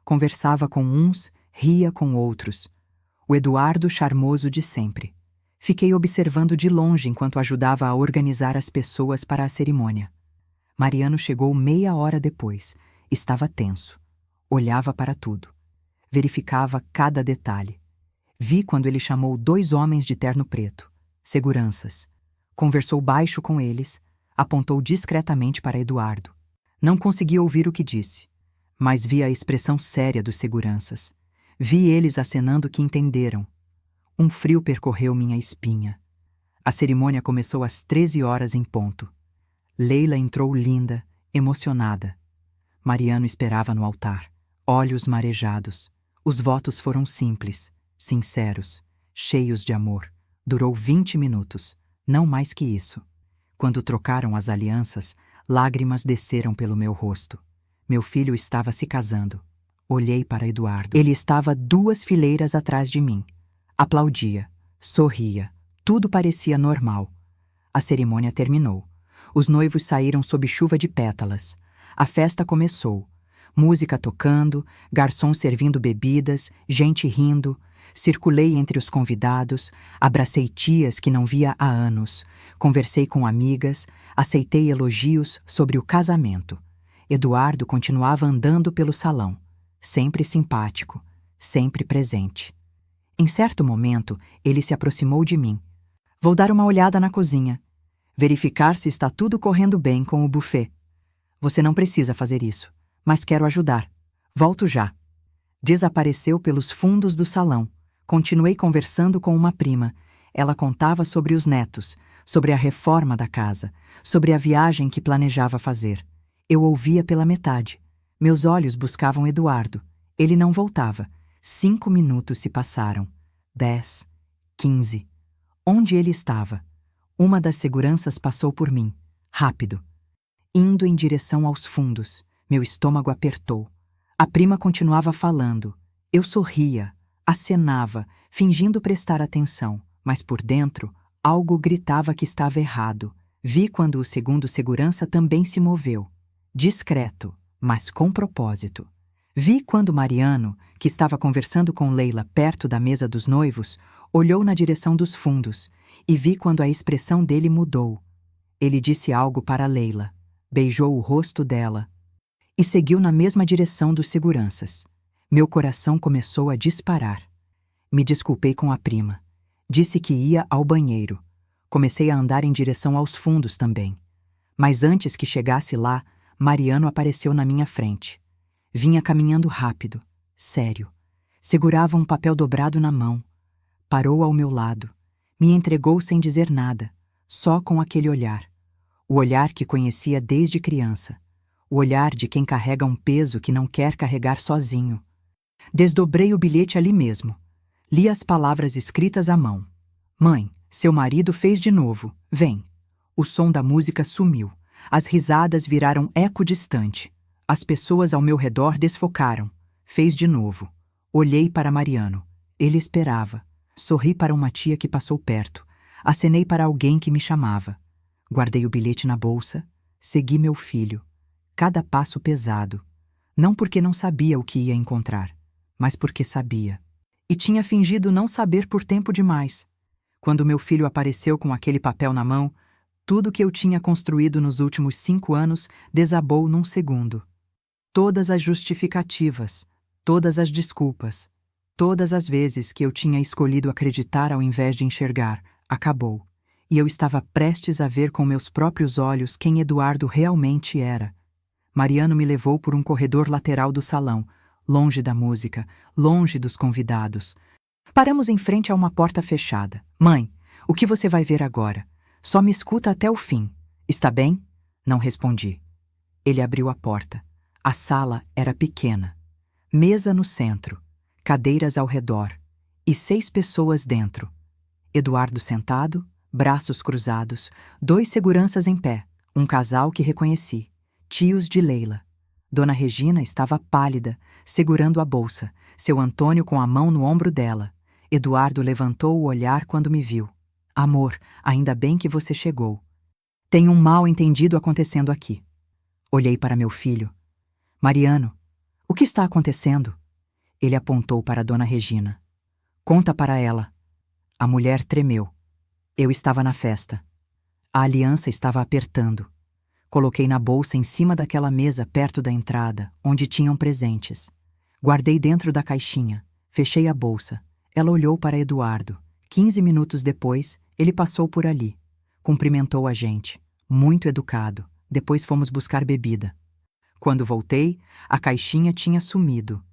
Conversava com uns, ria com outros. O Eduardo charmoso de sempre. Fiquei observando de longe enquanto ajudava a organizar as pessoas para a cerimônia. Mariano chegou meia hora depois. Estava tenso. Olhava para tudo. Verificava cada detalhe. Vi quando ele chamou 2 homens de terno preto, seguranças. Conversou baixo com eles, apontou discretamente para Eduardo. Não consegui ouvir o que disse, mas vi a expressão séria dos seguranças. Vi eles acenando que entenderam. Um frio percorreu minha espinha. A cerimônia começou às 13h em ponto. Leila entrou linda, emocionada. Mariano esperava no altar, olhos marejados. Os votos foram simples, sinceros, cheios de amor. Durou 20 minutos, não mais que isso. Quando trocaram as alianças, lágrimas desceram pelo meu rosto. Meu filho estava se casando. Olhei para Eduardo. Ele estava 2 fileiras atrás de mim. Aplaudia, sorria, tudo parecia normal. A cerimônia terminou. Os noivos saíram sob chuva de pétalas. A festa começou. Música tocando, garçom servindo bebidas, gente rindo. Circulei entre os convidados, abracei tias que não via há anos, conversei com amigas, aceitei elogios sobre o casamento. Eduardo continuava andando pelo salão, sempre simpático, sempre presente. Em certo momento, ele se aproximou de mim. Vou dar uma olhada na cozinha, verificar se está tudo correndo bem com o buffet. Você não precisa fazer isso, mas quero ajudar. Volto já. Desapareceu pelos fundos do salão. Continuei conversando com uma prima. Ela contava sobre os netos, sobre a reforma da casa, sobre a viagem que planejava fazer. Eu ouvia pela metade. Meus olhos buscavam Eduardo. Ele não voltava. 5 minutos se passaram. 10, 15. Onde ele estava? Uma das seguranças passou por mim, rápido. Indo em direção aos fundos, meu estômago apertou. A prima continuava falando. Eu sorria, acenava, fingindo prestar atenção, mas por dentro, algo gritava que estava errado. Vi quando o segundo segurança também se moveu. Discreto, mas com propósito. Vi quando Mariano, que estava conversando com Leila perto da mesa dos noivos, olhou na direção dos fundos, e vi quando a expressão dele mudou. Ele disse algo para Leila, beijou o rosto dela e seguiu na mesma direção dos seguranças. Meu coração começou a disparar. Me desculpei com a prima. Disse que ia ao banheiro. Comecei a andar em direção aos fundos também. Mas antes que chegasse lá, Mariano apareceu na minha frente. Vinha caminhando rápido, sério. Segurava um papel dobrado na mão. Parou ao meu lado. Me entregou sem dizer nada, só com aquele olhar. O olhar que conhecia desde criança. O olhar de quem carrega um peso que não quer carregar sozinho. Desdobrei o bilhete ali mesmo. Li as palavras escritas à mão. Mãe, seu marido fez de novo. Vem. O som da música sumiu. As risadas viraram eco distante. As pessoas ao meu redor desfocaram. Fez de novo. Olhei para Mariano. Ele esperava. Sorri para uma tia que passou perto. Acenei para alguém que me chamava. Guardei o bilhete na bolsa. Segui meu filho. Cada passo pesado. Não porque não sabia o que ia encontrar, mas porque sabia. E tinha fingido não saber por tempo demais. Quando meu filho apareceu com aquele papel na mão, tudo que eu tinha construído nos últimos 5 anos desabou num segundo. Todas as justificativas, todas as desculpas, todas as vezes que eu tinha escolhido acreditar ao invés de enxergar, acabou. E eu estava prestes a ver com meus próprios olhos quem Eduardo realmente era. Mariano me levou por um corredor lateral do salão, longe da música, longe dos convidados. Paramos em frente a uma porta fechada. Mãe, o que você vai ver agora? Só me escuta até o fim. Está bem? Não respondi. Ele abriu a porta. A sala era pequena. Mesa no centro, cadeiras ao redor e 6 pessoas dentro. Eduardo sentado, braços cruzados, 2 seguranças em pé, um casal que reconheci, tios de Leila. Dona Regina estava pálida, segurando a bolsa, seu Antônio com a mão no ombro dela. Eduardo levantou o olhar quando me viu. Amor, ainda bem que você chegou. Tem um mal-entendido acontecendo aqui. Olhei para meu filho. Mariano, o que está acontecendo? Ele apontou para Dona Regina. Conta para ela. A mulher tremeu. Eu estava na festa. A aliança estava apertando. Coloquei na bolsa em cima daquela mesa perto da entrada, onde tinham presentes. Guardei dentro da caixinha. Fechei a bolsa. Ela olhou para Eduardo. 15 minutos depois, ele passou por ali. Cumprimentou a gente. Muito educado. Depois fomos buscar bebida. Quando voltei, a caixinha tinha sumido.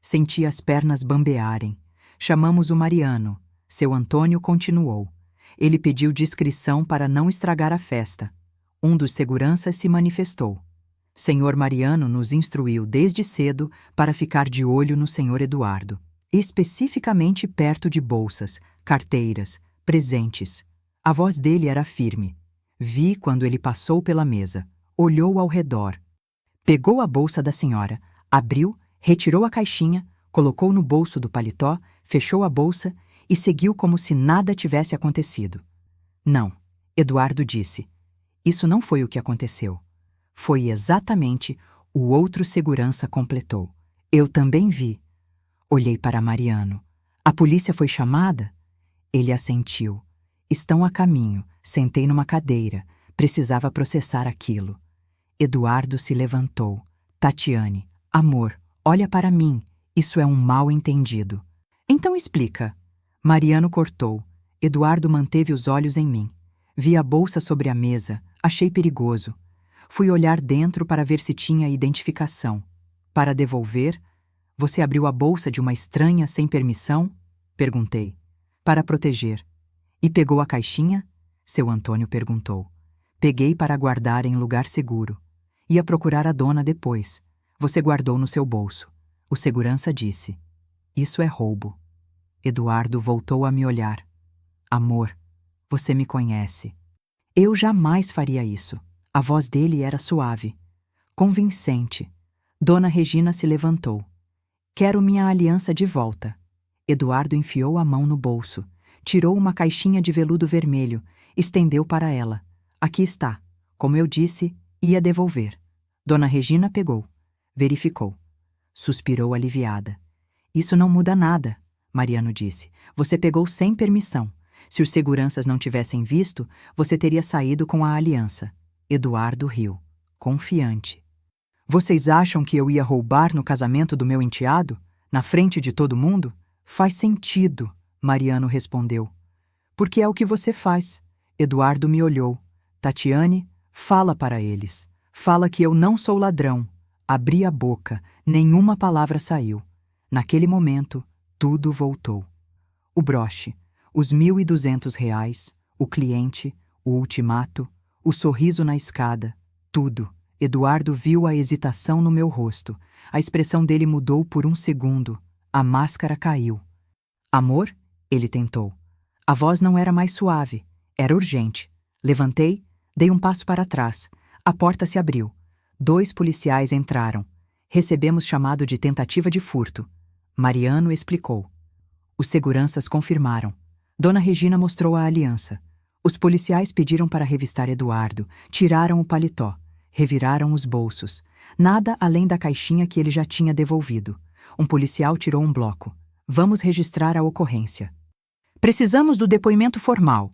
Senti as pernas bambearem. Chamamos o Mariano. Seu Antônio continuou. Ele pediu discrição para não estragar a festa. Um dos seguranças se manifestou. Senhor Mariano nos instruiu desde cedo para ficar de olho no senhor Eduardo, especificamente perto de bolsas, carteiras, presentes. A voz dele era firme. Vi quando ele passou pela mesa, olhou ao redor. Pegou a bolsa da senhora, abriu, retirou a caixinha, colocou no bolso do paletó, fechou a bolsa e seguiu como se nada tivesse acontecido. Não, Eduardo disse. Isso não foi o que aconteceu. Foi exatamente o outro segurança completou. Eu também vi. Olhei para Mariano. A polícia foi chamada? Ele assentiu. Estão a caminho. Sentei numa cadeira. Precisava processar aquilo. Eduardo se levantou. Tatiane, amor, olha para mim. Isso é um mal-entendido. Então explica. Mariano cortou. Eduardo manteve os olhos em mim. Vi a bolsa sobre a mesa. Achei perigoso. Fui olhar dentro para ver se tinha identificação. Para devolver, você abriu a bolsa de uma estranha sem permissão? Perguntei. Para proteger. E pegou a caixinha? Seu Antônio perguntou. Peguei para guardar em lugar seguro. Ia procurar a dona depois. Você guardou no seu bolso. O segurança disse. Isso é roubo. Eduardo voltou a me olhar. Amor, você me conhece. Eu jamais faria isso. A voz dele era suave, convincente. Dona Regina se levantou. Quero minha aliança de volta. Eduardo enfiou a mão no bolso, tirou uma caixinha de veludo vermelho, estendeu para ela. Aqui está. Como eu disse, ia devolver. Dona Regina pegou. Verificou. Suspirou aliviada. Isso não muda nada, Mariano disse. Você pegou sem permissão. Se os seguranças não tivessem visto, você teria saído com a aliança. Eduardo riu, confiante. Vocês acham que eu ia roubar no casamento do meu enteado? Na frente de todo mundo? Faz sentido, Mariano respondeu. Porque é o que você faz. Eduardo me olhou. Tatiane, fala para eles. Fala que eu não sou ladrão. Abri a boca, nenhuma palavra saiu. Naquele momento, tudo voltou. O broche, os R$ 1.200, o cliente, o ultimato, o sorriso na escada, tudo. Eduardo viu a hesitação no meu rosto. A expressão dele mudou por um segundo. A máscara caiu. Amor? Ele tentou. A voz não era mais suave, era urgente. Levantei, dei um passo para trás. A porta se abriu. 2 policiais entraram. Recebemos chamado de tentativa de furto. Mariano explicou. Os seguranças confirmaram. Dona Regina mostrou a aliança. Os policiais pediram para revistar Eduardo, tiraram o paletó, reviraram os bolsos. Nada além da caixinha que ele já tinha devolvido. Um policial tirou um bloco. Vamos registrar a ocorrência. Precisamos do depoimento formal.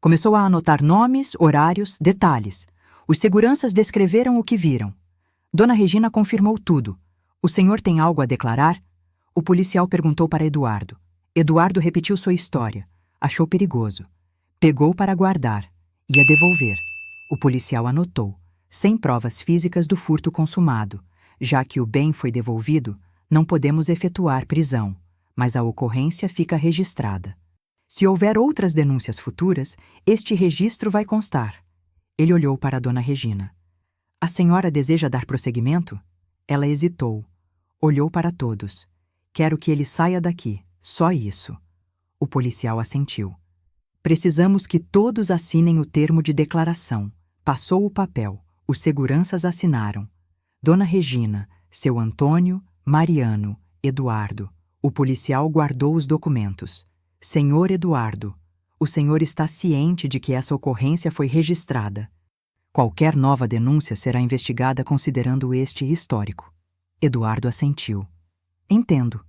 Começou a anotar nomes, horários, detalhes. Os seguranças descreveram o que viram. Dona Regina confirmou tudo. O senhor tem algo a declarar? O policial perguntou para Eduardo. Eduardo repetiu sua história. Achou perigoso. Pegou para guardar. Ia devolver. O policial anotou. Sem provas físicas do furto consumado. Já que o bem foi devolvido, não podemos efetuar prisão, mas a ocorrência fica registrada. Se houver outras denúncias futuras, este registro vai constar. Ele olhou para Dona Regina. A senhora deseja dar prosseguimento? Ela hesitou. Olhou para todos. Quero que ele saia daqui. Só isso. O policial assentiu. Precisamos que todos assinem o termo de declaração. Passou o papel. Os seguranças assinaram. Dona Regina, seu Antônio, Mariano, Eduardo. O policial guardou os documentos. Senhor Eduardo, o senhor está ciente de que essa ocorrência foi registrada. Qualquer nova denúncia será investigada considerando este histórico. Eduardo assentiu. Entendo,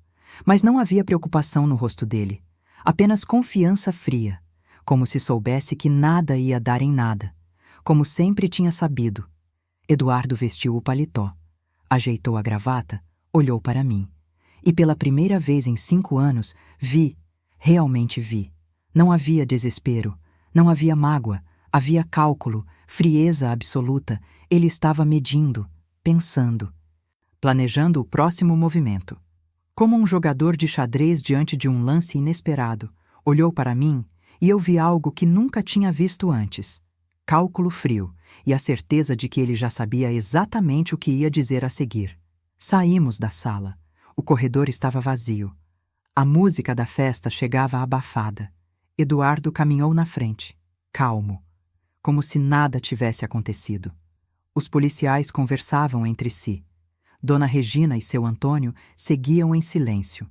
mas não havia preocupação no rosto dele. Apenas confiança fria, como se soubesse que nada ia dar em nada, como sempre tinha sabido. Eduardo vestiu o paletó, ajeitou a gravata, olhou para mim. E pela primeira vez em 5 anos, realmente vi. Não havia desespero, não havia mágoa, havia cálculo, frieza absoluta. Ele estava medindo, pensando, planejando o próximo movimento. Como um jogador de xadrez diante de um lance inesperado, olhou para mim e eu vi algo que nunca tinha visto antes. Cálculo frio e a certeza de que ele já sabia exatamente o que ia dizer a seguir. Saímos da sala. O corredor estava vazio. A música da festa chegava abafada. Eduardo caminhou na frente, calmo, como se nada tivesse acontecido. Os policiais conversavam entre si. Dona Regina e seu Antônio seguiam em silêncio.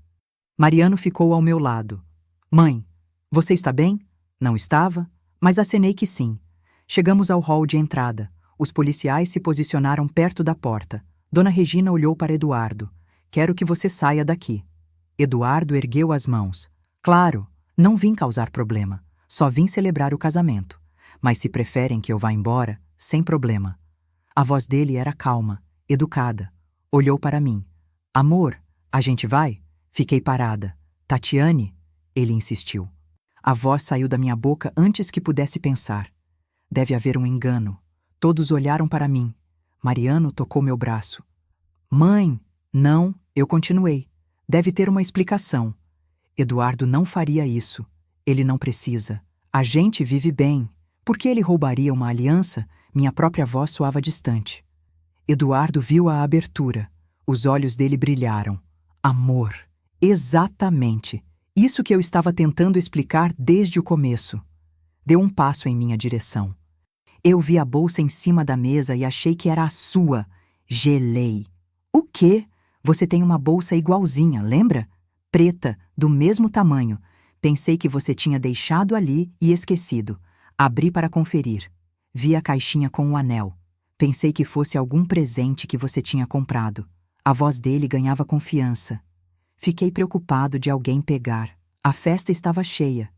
Mariano ficou ao meu lado. Mãe, você está bem? Não estava, mas acenei que sim. Chegamos ao hall de entrada. Os policiais se posicionaram perto da porta. Dona Regina olhou para Eduardo. Quero que você saia daqui. Eduardo ergueu as mãos. Claro, não vim causar problema. Só vim celebrar o casamento. Mas se preferem que eu vá embora, sem problema. A voz dele era calma, educada. Olhou para mim. Amor, a gente vai? Fiquei parada. Tatiane? Ele insistiu. A voz saiu da minha boca antes que pudesse pensar. Deve haver um engano. Todos olharam para mim. Mariano tocou meu braço. Mãe! Não, eu continuei. Deve ter uma explicação. Eduardo não faria isso. Ele não precisa. A gente vive bem. Por que ele roubaria uma aliança? Minha própria voz soava distante. Eduardo viu a abertura. Os olhos dele brilharam. Amor. Exatamente. Isso que eu estava tentando explicar desde o começo. Deu um passo em minha direção. Eu vi a bolsa em cima da mesa e achei que era a sua. Gelei. O quê? Você tem uma bolsa igualzinha, lembra? Preta, do mesmo tamanho. Pensei que você tinha deixado ali e esquecido. Abri para conferir. Vi a caixinha com o anel. Pensei que fosse algum presente que você tinha comprado. A voz dele ganhava confiança. Fiquei preocupado de alguém pegar. A festa estava cheia.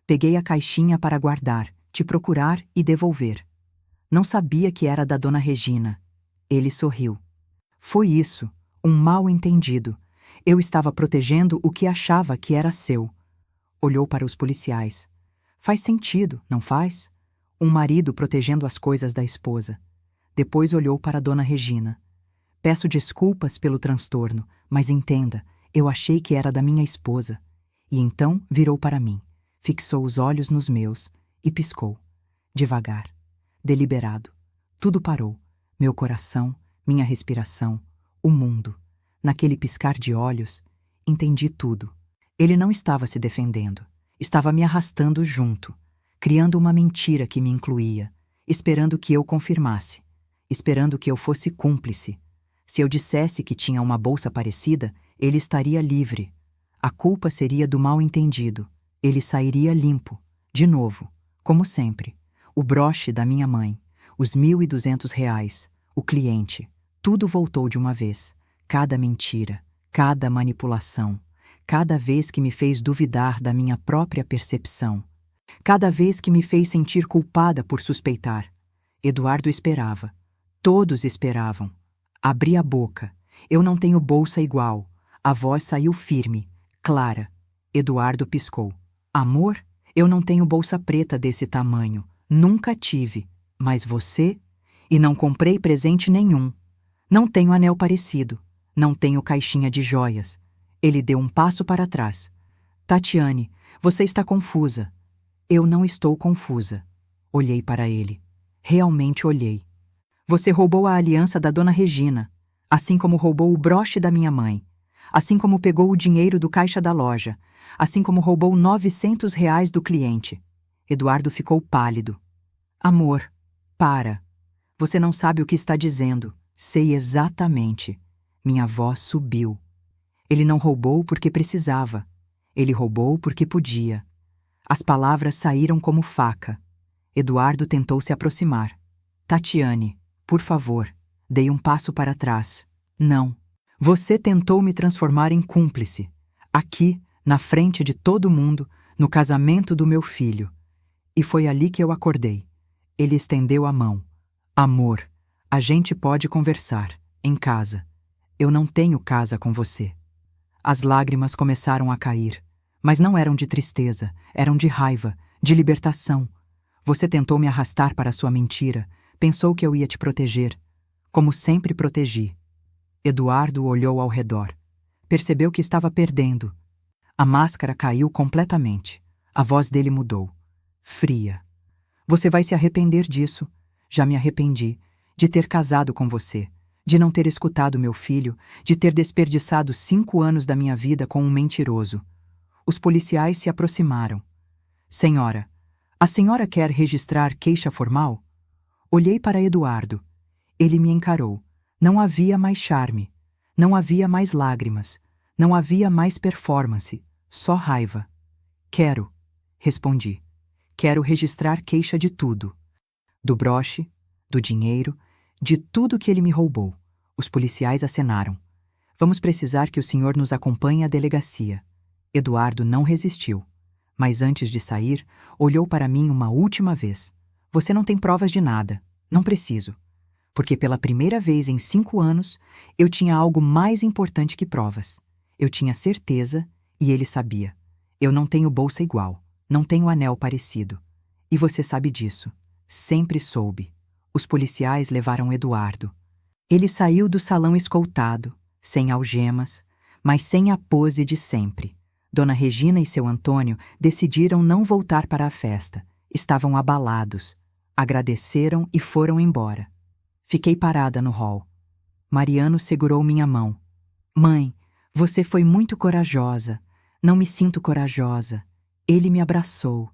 Peguei a caixinha para guardar, te procurar e devolver. Não sabia que era da Dona Regina. Ele sorriu. Foi isso, um mal-entendido. Eu estava protegendo o que achava que era seu. Olhou para os policiais. Faz sentido, não faz? Um marido protegendo as coisas da esposa. Depois olhou para Dona Regina. Peço desculpas pelo transtorno, mas entenda, eu achei que era da minha esposa. E então virou para mim, fixou os olhos nos meus e piscou. Devagar, deliberado. Tudo parou. Meu coração, minha respiração, o mundo. Naquele piscar de olhos, entendi tudo. Ele não estava se defendendo. Estava me arrastando junto, criando uma mentira que me incluía, esperando que eu confirmasse, esperando que eu fosse cúmplice. Se eu dissesse que tinha uma bolsa parecida, ele estaria livre. A culpa seria do mal-entendido. Ele sairia limpo, de novo, como sempre. O broche da minha mãe, os R$ 1.200, o cliente, tudo voltou de uma vez. Cada mentira, cada manipulação, cada vez que me fez duvidar da minha própria percepção, cada vez que me fez sentir culpada por suspeitar. Eduardo esperava. Todos esperavam. Abri a boca. Eu não tenho bolsa igual. A voz saiu firme, clara. Eduardo piscou. Amor? Eu não tenho bolsa preta desse tamanho. Nunca tive. Mas você? E não comprei presente nenhum. Não tenho anel parecido. Não tenho caixinha de joias. Ele deu um passo para trás. Tatiane, você está confusa. Eu não estou confusa. Olhei para ele. Realmente olhei. Você roubou a aliança da dona Regina, assim como roubou o broche da minha mãe, assim como pegou o dinheiro do caixa da loja, assim como roubou R$ 900 do cliente. Eduardo ficou pálido. Amor, para. Você não sabe o que está dizendo. Sei exatamente. Minha voz subiu. Ele não roubou porque precisava. Ele roubou porque podia. As palavras saíram como faca. Eduardo tentou se aproximar. Tatiane, por favor, dei um passo para trás. Não. Você tentou me transformar em cúmplice. Aqui, na frente de todo mundo, no casamento do meu filho. E foi ali que eu acordei. Ele estendeu a mão. Amor, a gente pode conversar, em casa. Eu não tenho casa com você. As lágrimas começaram a cair, mas não eram de tristeza, eram de raiva, de libertação. Você tentou me arrastar para sua mentira, pensou que eu ia te proteger, como sempre protegi. Eduardo olhou ao redor. Percebeu que estava perdendo. A máscara caiu completamente. A voz dele mudou. Fria. Você vai se arrepender disso. Já me arrependi de ter casado com você, de não ter escutado meu filho, de ter desperdiçado 5 anos da minha vida com um mentiroso. Os policiais se aproximaram. Senhora, a senhora quer registrar queixa formal? Olhei para Eduardo. Ele me encarou. Não havia mais charme. Não havia mais lágrimas. Não havia mais performance. Só raiva. Quero, respondi. Quero registrar queixa de tudo. Do broche, do dinheiro, de tudo que ele me roubou. Os policiais acenaram. Vamos precisar que o senhor nos acompanhe à delegacia. Eduardo não resistiu. Mas antes de sair, olhou para mim uma última vez. Você não tem provas de nada. Não preciso. Porque pela primeira vez em 5 anos, eu tinha algo mais importante que provas. Eu tinha certeza, e ele sabia. Eu não tenho bolsa igual. Não tenho anel parecido. E você sabe disso. Sempre soube. Os policiais levaram Eduardo. Ele saiu do salão escoltado, sem algemas, mas sem a pose de sempre. Dona Regina e seu Antônio decidiram não voltar para a festa. Estavam abalados. Agradeceram e foram embora. Fiquei parada no hall. Mariano segurou minha mão. Mãe, você foi muito corajosa. Não me sinto corajosa. Ele me abraçou.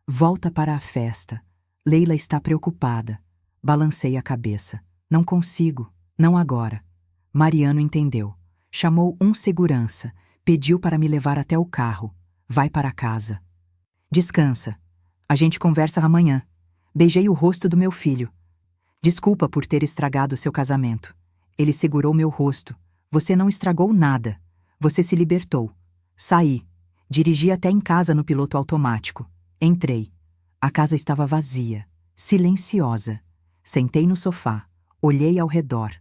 Volta para a festa. Leila está preocupada. Balancei a cabeça. Não consigo. Não agora. Mariano entendeu. Chamou um segurança. Pediu para me levar até o carro. Vai para casa. Descansa. A gente conversa amanhã. Beijei o rosto do meu filho. Desculpa por ter estragado seu casamento. Ele segurou meu rosto. Você não estragou nada. Você se libertou. Saí. Dirigi até em casa no piloto automático. Entrei. A casa estava vazia, silenciosa. Sentei no sofá. Olhei ao redor.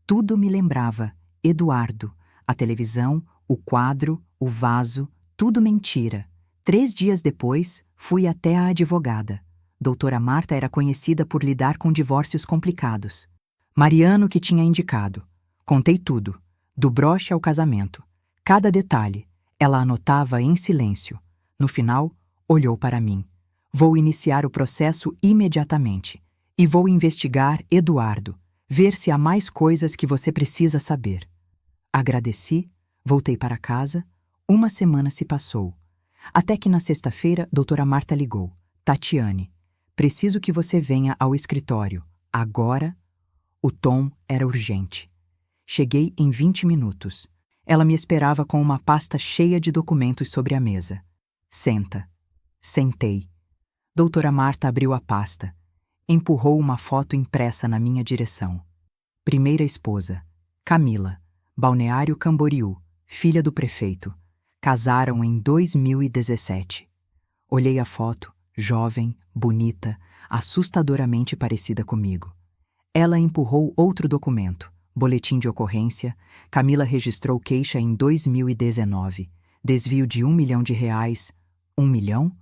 Tudo me lembrava. Eduardo. A televisão, o quadro, o vaso, tudo mentira. 3 dias depois, fui até a advogada. Doutora Marta era conhecida por lidar com divórcios complicados. Mariano que tinha indicado. Contei tudo, do broche ao casamento. Cada detalhe. Ela anotava em silêncio. No final, olhou para mim. Vou iniciar o processo imediatamente. E vou investigar Eduardo. Ver se há mais coisas que você precisa saber. Agradeci, voltei para casa. 1 semana se passou. Até que na sexta-feira, doutora Marta ligou. Tatiane, preciso que você venha ao escritório. Agora? O tom era urgente. Cheguei em 20 minutos. Ela me esperava com uma pasta cheia de documentos sobre a mesa. Senta. Sentei. Doutora Marta abriu a pasta. Empurrou uma foto impressa na minha direção. Primeira esposa, Camila, Balneário Camboriú, filha do prefeito. Casaram em 2017. Olhei a foto, jovem, bonita, assustadoramente parecida comigo. Ela empurrou outro documento, boletim de ocorrência. Camila registrou queixa em 2019. Desvio de R$1 milhão. 1 milhão?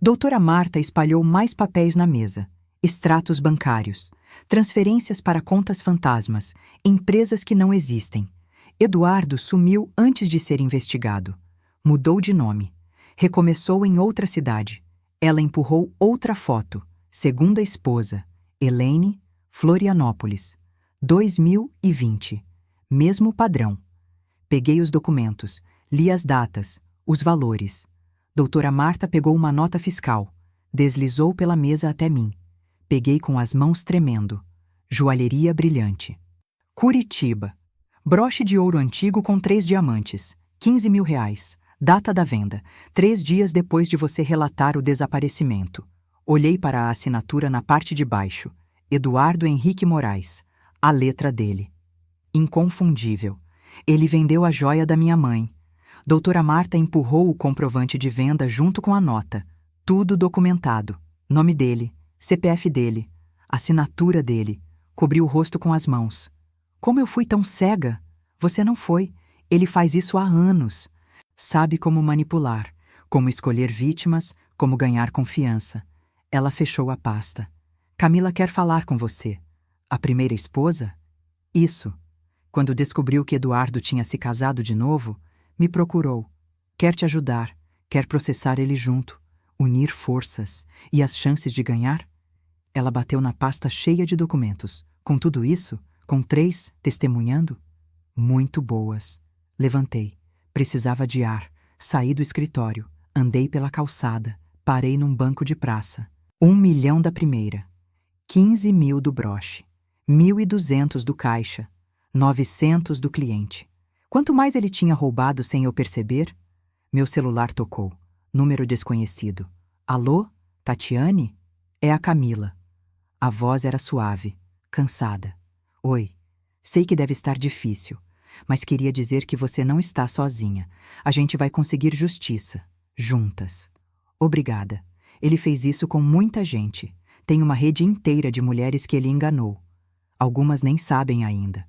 Doutora Marta espalhou mais papéis na mesa. Extratos bancários, transferências para contas fantasmas, empresas que não existem. Eduardo sumiu antes de ser investigado. Mudou de nome. Recomeçou em outra cidade. Ela empurrou outra foto. Segunda esposa, Helene, Florianópolis. 2020. Mesmo padrão. Peguei os documentos, li as datas, os valores. Doutora Marta pegou uma nota fiscal, deslizou pela mesa até mim. Peguei com as mãos tremendo. Joalheria brilhante. Curitiba. Broche de ouro antigo com 3 diamantes. R$15 mil. Data da venda. 3 dias depois de você relatar o desaparecimento. Olhei para a assinatura na parte de baixo. Eduardo Henrique Moraes. A letra dele. Inconfundível. Ele vendeu a joia da minha mãe. Doutora Marta empurrou o comprovante de venda junto com a nota. Tudo documentado. Nome dele, CPF dele, assinatura dele. Cobriu o rosto com as mãos. Como eu fui tão cega? Você não foi. Ele faz isso há anos. Sabe como manipular, como escolher vítimas, como ganhar confiança. Ela fechou a pasta. Camila quer falar com você. A primeira esposa? Isso. Quando descobriu que Eduardo tinha se casado de novo, me procurou. Quer te ajudar, quer processar ele junto, unir forças e as chances de ganhar? Ela bateu na pasta cheia de documentos. Com tudo isso, com 3 testemunhando? Muito boas. Levantei. Precisava de ar. Saí do escritório. Andei pela calçada. Parei num banco de praça. 1 milhão da primeira. 15 mil do broche. 1.200 do caixa. 900 do cliente. Quanto mais ele tinha roubado sem eu perceber? Meu celular tocou. Número desconhecido. Alô? Tatiane? É a Camila. A voz era suave, cansada. Oi. Sei que deve estar difícil, mas queria dizer que você não está sozinha. A gente vai conseguir justiça. Juntas. Obrigada. Ele fez isso com muita gente. Tem uma rede inteira de mulheres que ele enganou. Algumas nem sabem ainda.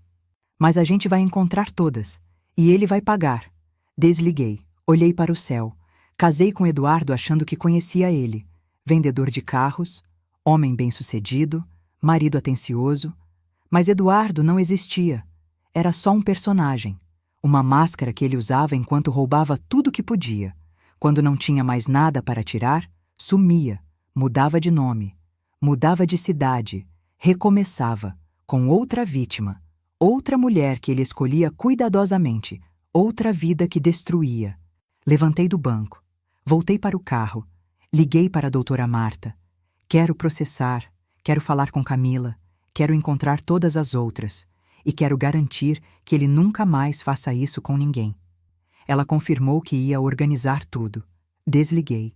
Mas a gente vai encontrar todas. E ele vai pagar. Desliguei. Olhei para o céu. Casei com Eduardo achando que conhecia ele. Vendedor de carros, homem bem-sucedido, marido atencioso. Mas Eduardo não existia. Era só um personagem. Uma máscara que ele usava enquanto roubava tudo que podia. Quando não tinha mais nada para tirar, sumia, mudava de nome, mudava de cidade, recomeçava, com outra vítima, outra mulher que ele escolhia cuidadosamente, outra vida que destruía. Levantei do banco, voltei para o carro, liguei para a doutora Marta. Quero processar, quero falar com Camila, quero encontrar todas as outras e quero garantir que ele nunca mais faça isso com ninguém. Ela confirmou que ia organizar tudo. Desliguei.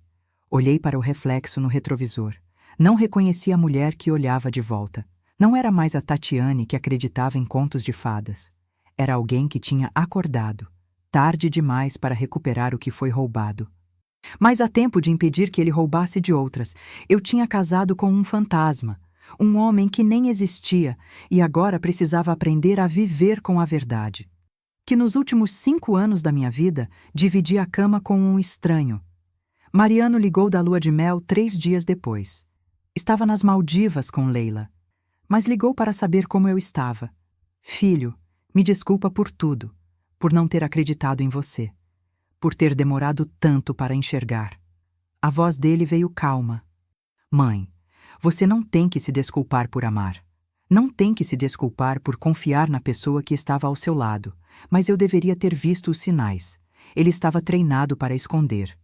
Olhei para o reflexo no retrovisor. Não reconheci a mulher que olhava de volta. Não era mais a Tatiane que acreditava em contos de fadas. Era alguém que tinha acordado, tarde demais para recuperar o que foi roubado. Mas há tempo de impedir que ele roubasse de outras. Eu tinha casado com um fantasma, um homem que nem existia, e agora precisava aprender a viver com a verdade. Que nos últimos 5 anos da minha vida, dividi a cama com um estranho. Mariano ligou da lua de mel 3 dias depois. Estava nas Maldivas com Leila. Mas ligou para saber como eu estava. Filho, me desculpa por tudo, por não ter acreditado em você, por ter demorado tanto para enxergar. A voz dele veio calma. Mãe, você não tem que se desculpar por amar. Não tem que se desculpar por confiar na pessoa que estava ao seu lado, mas eu deveria ter visto os sinais. Ele estava treinado para esconder.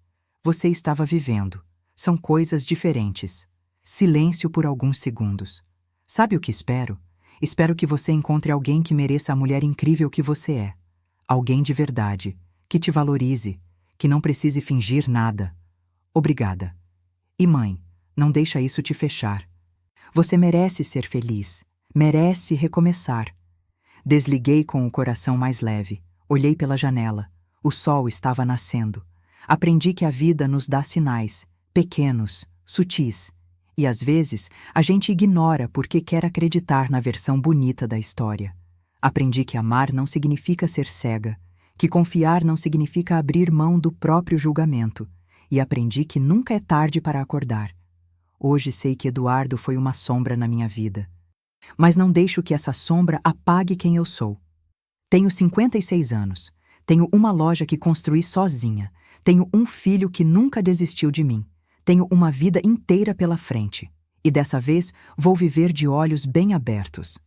você estava vivendo. São coisas diferentes. Silêncio por alguns segundos. Sabe o que espero? Espero que você encontre alguém que mereça a mulher incrível que você é. Alguém de verdade, que te valorize, que não precise fingir nada. Obrigada. E mãe, não deixa isso te fechar. Você merece ser feliz, merece recomeçar. Desliguei com o coração mais leve, olhei pela janela. O sol estava nascendo. Aprendi que a vida nos dá sinais, pequenos, sutis, e às vezes a gente ignora porque quer acreditar na versão bonita da história. Aprendi que amar não significa ser cega, que confiar não significa abrir mão do próprio julgamento, e aprendi que nunca é tarde para acordar. Hoje sei que Eduardo foi uma sombra na minha vida. Mas não deixo que essa sombra apague quem eu sou. Tenho 56 anos. Tenho uma loja que construí sozinha. Tenho um filho que nunca desistiu de mim. Tenho uma vida inteira pela frente. E dessa vez vou viver de olhos bem abertos.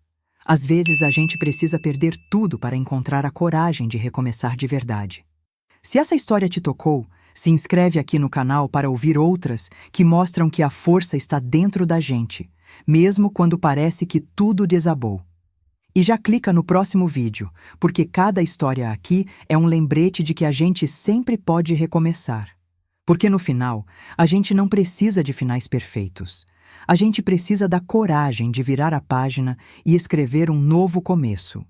Às vezes a gente precisa perder tudo para encontrar a coragem de recomeçar de verdade. Se essa história te tocou, se inscreve aqui no canal para ouvir outras que mostram que a força está dentro da gente, mesmo quando parece que tudo desabou. E já clica no próximo vídeo, porque cada história aqui é um lembrete de que a gente sempre pode recomeçar. Porque no final, a gente não precisa de finais perfeitos. A gente precisa da coragem de virar a página e escrever um novo começo.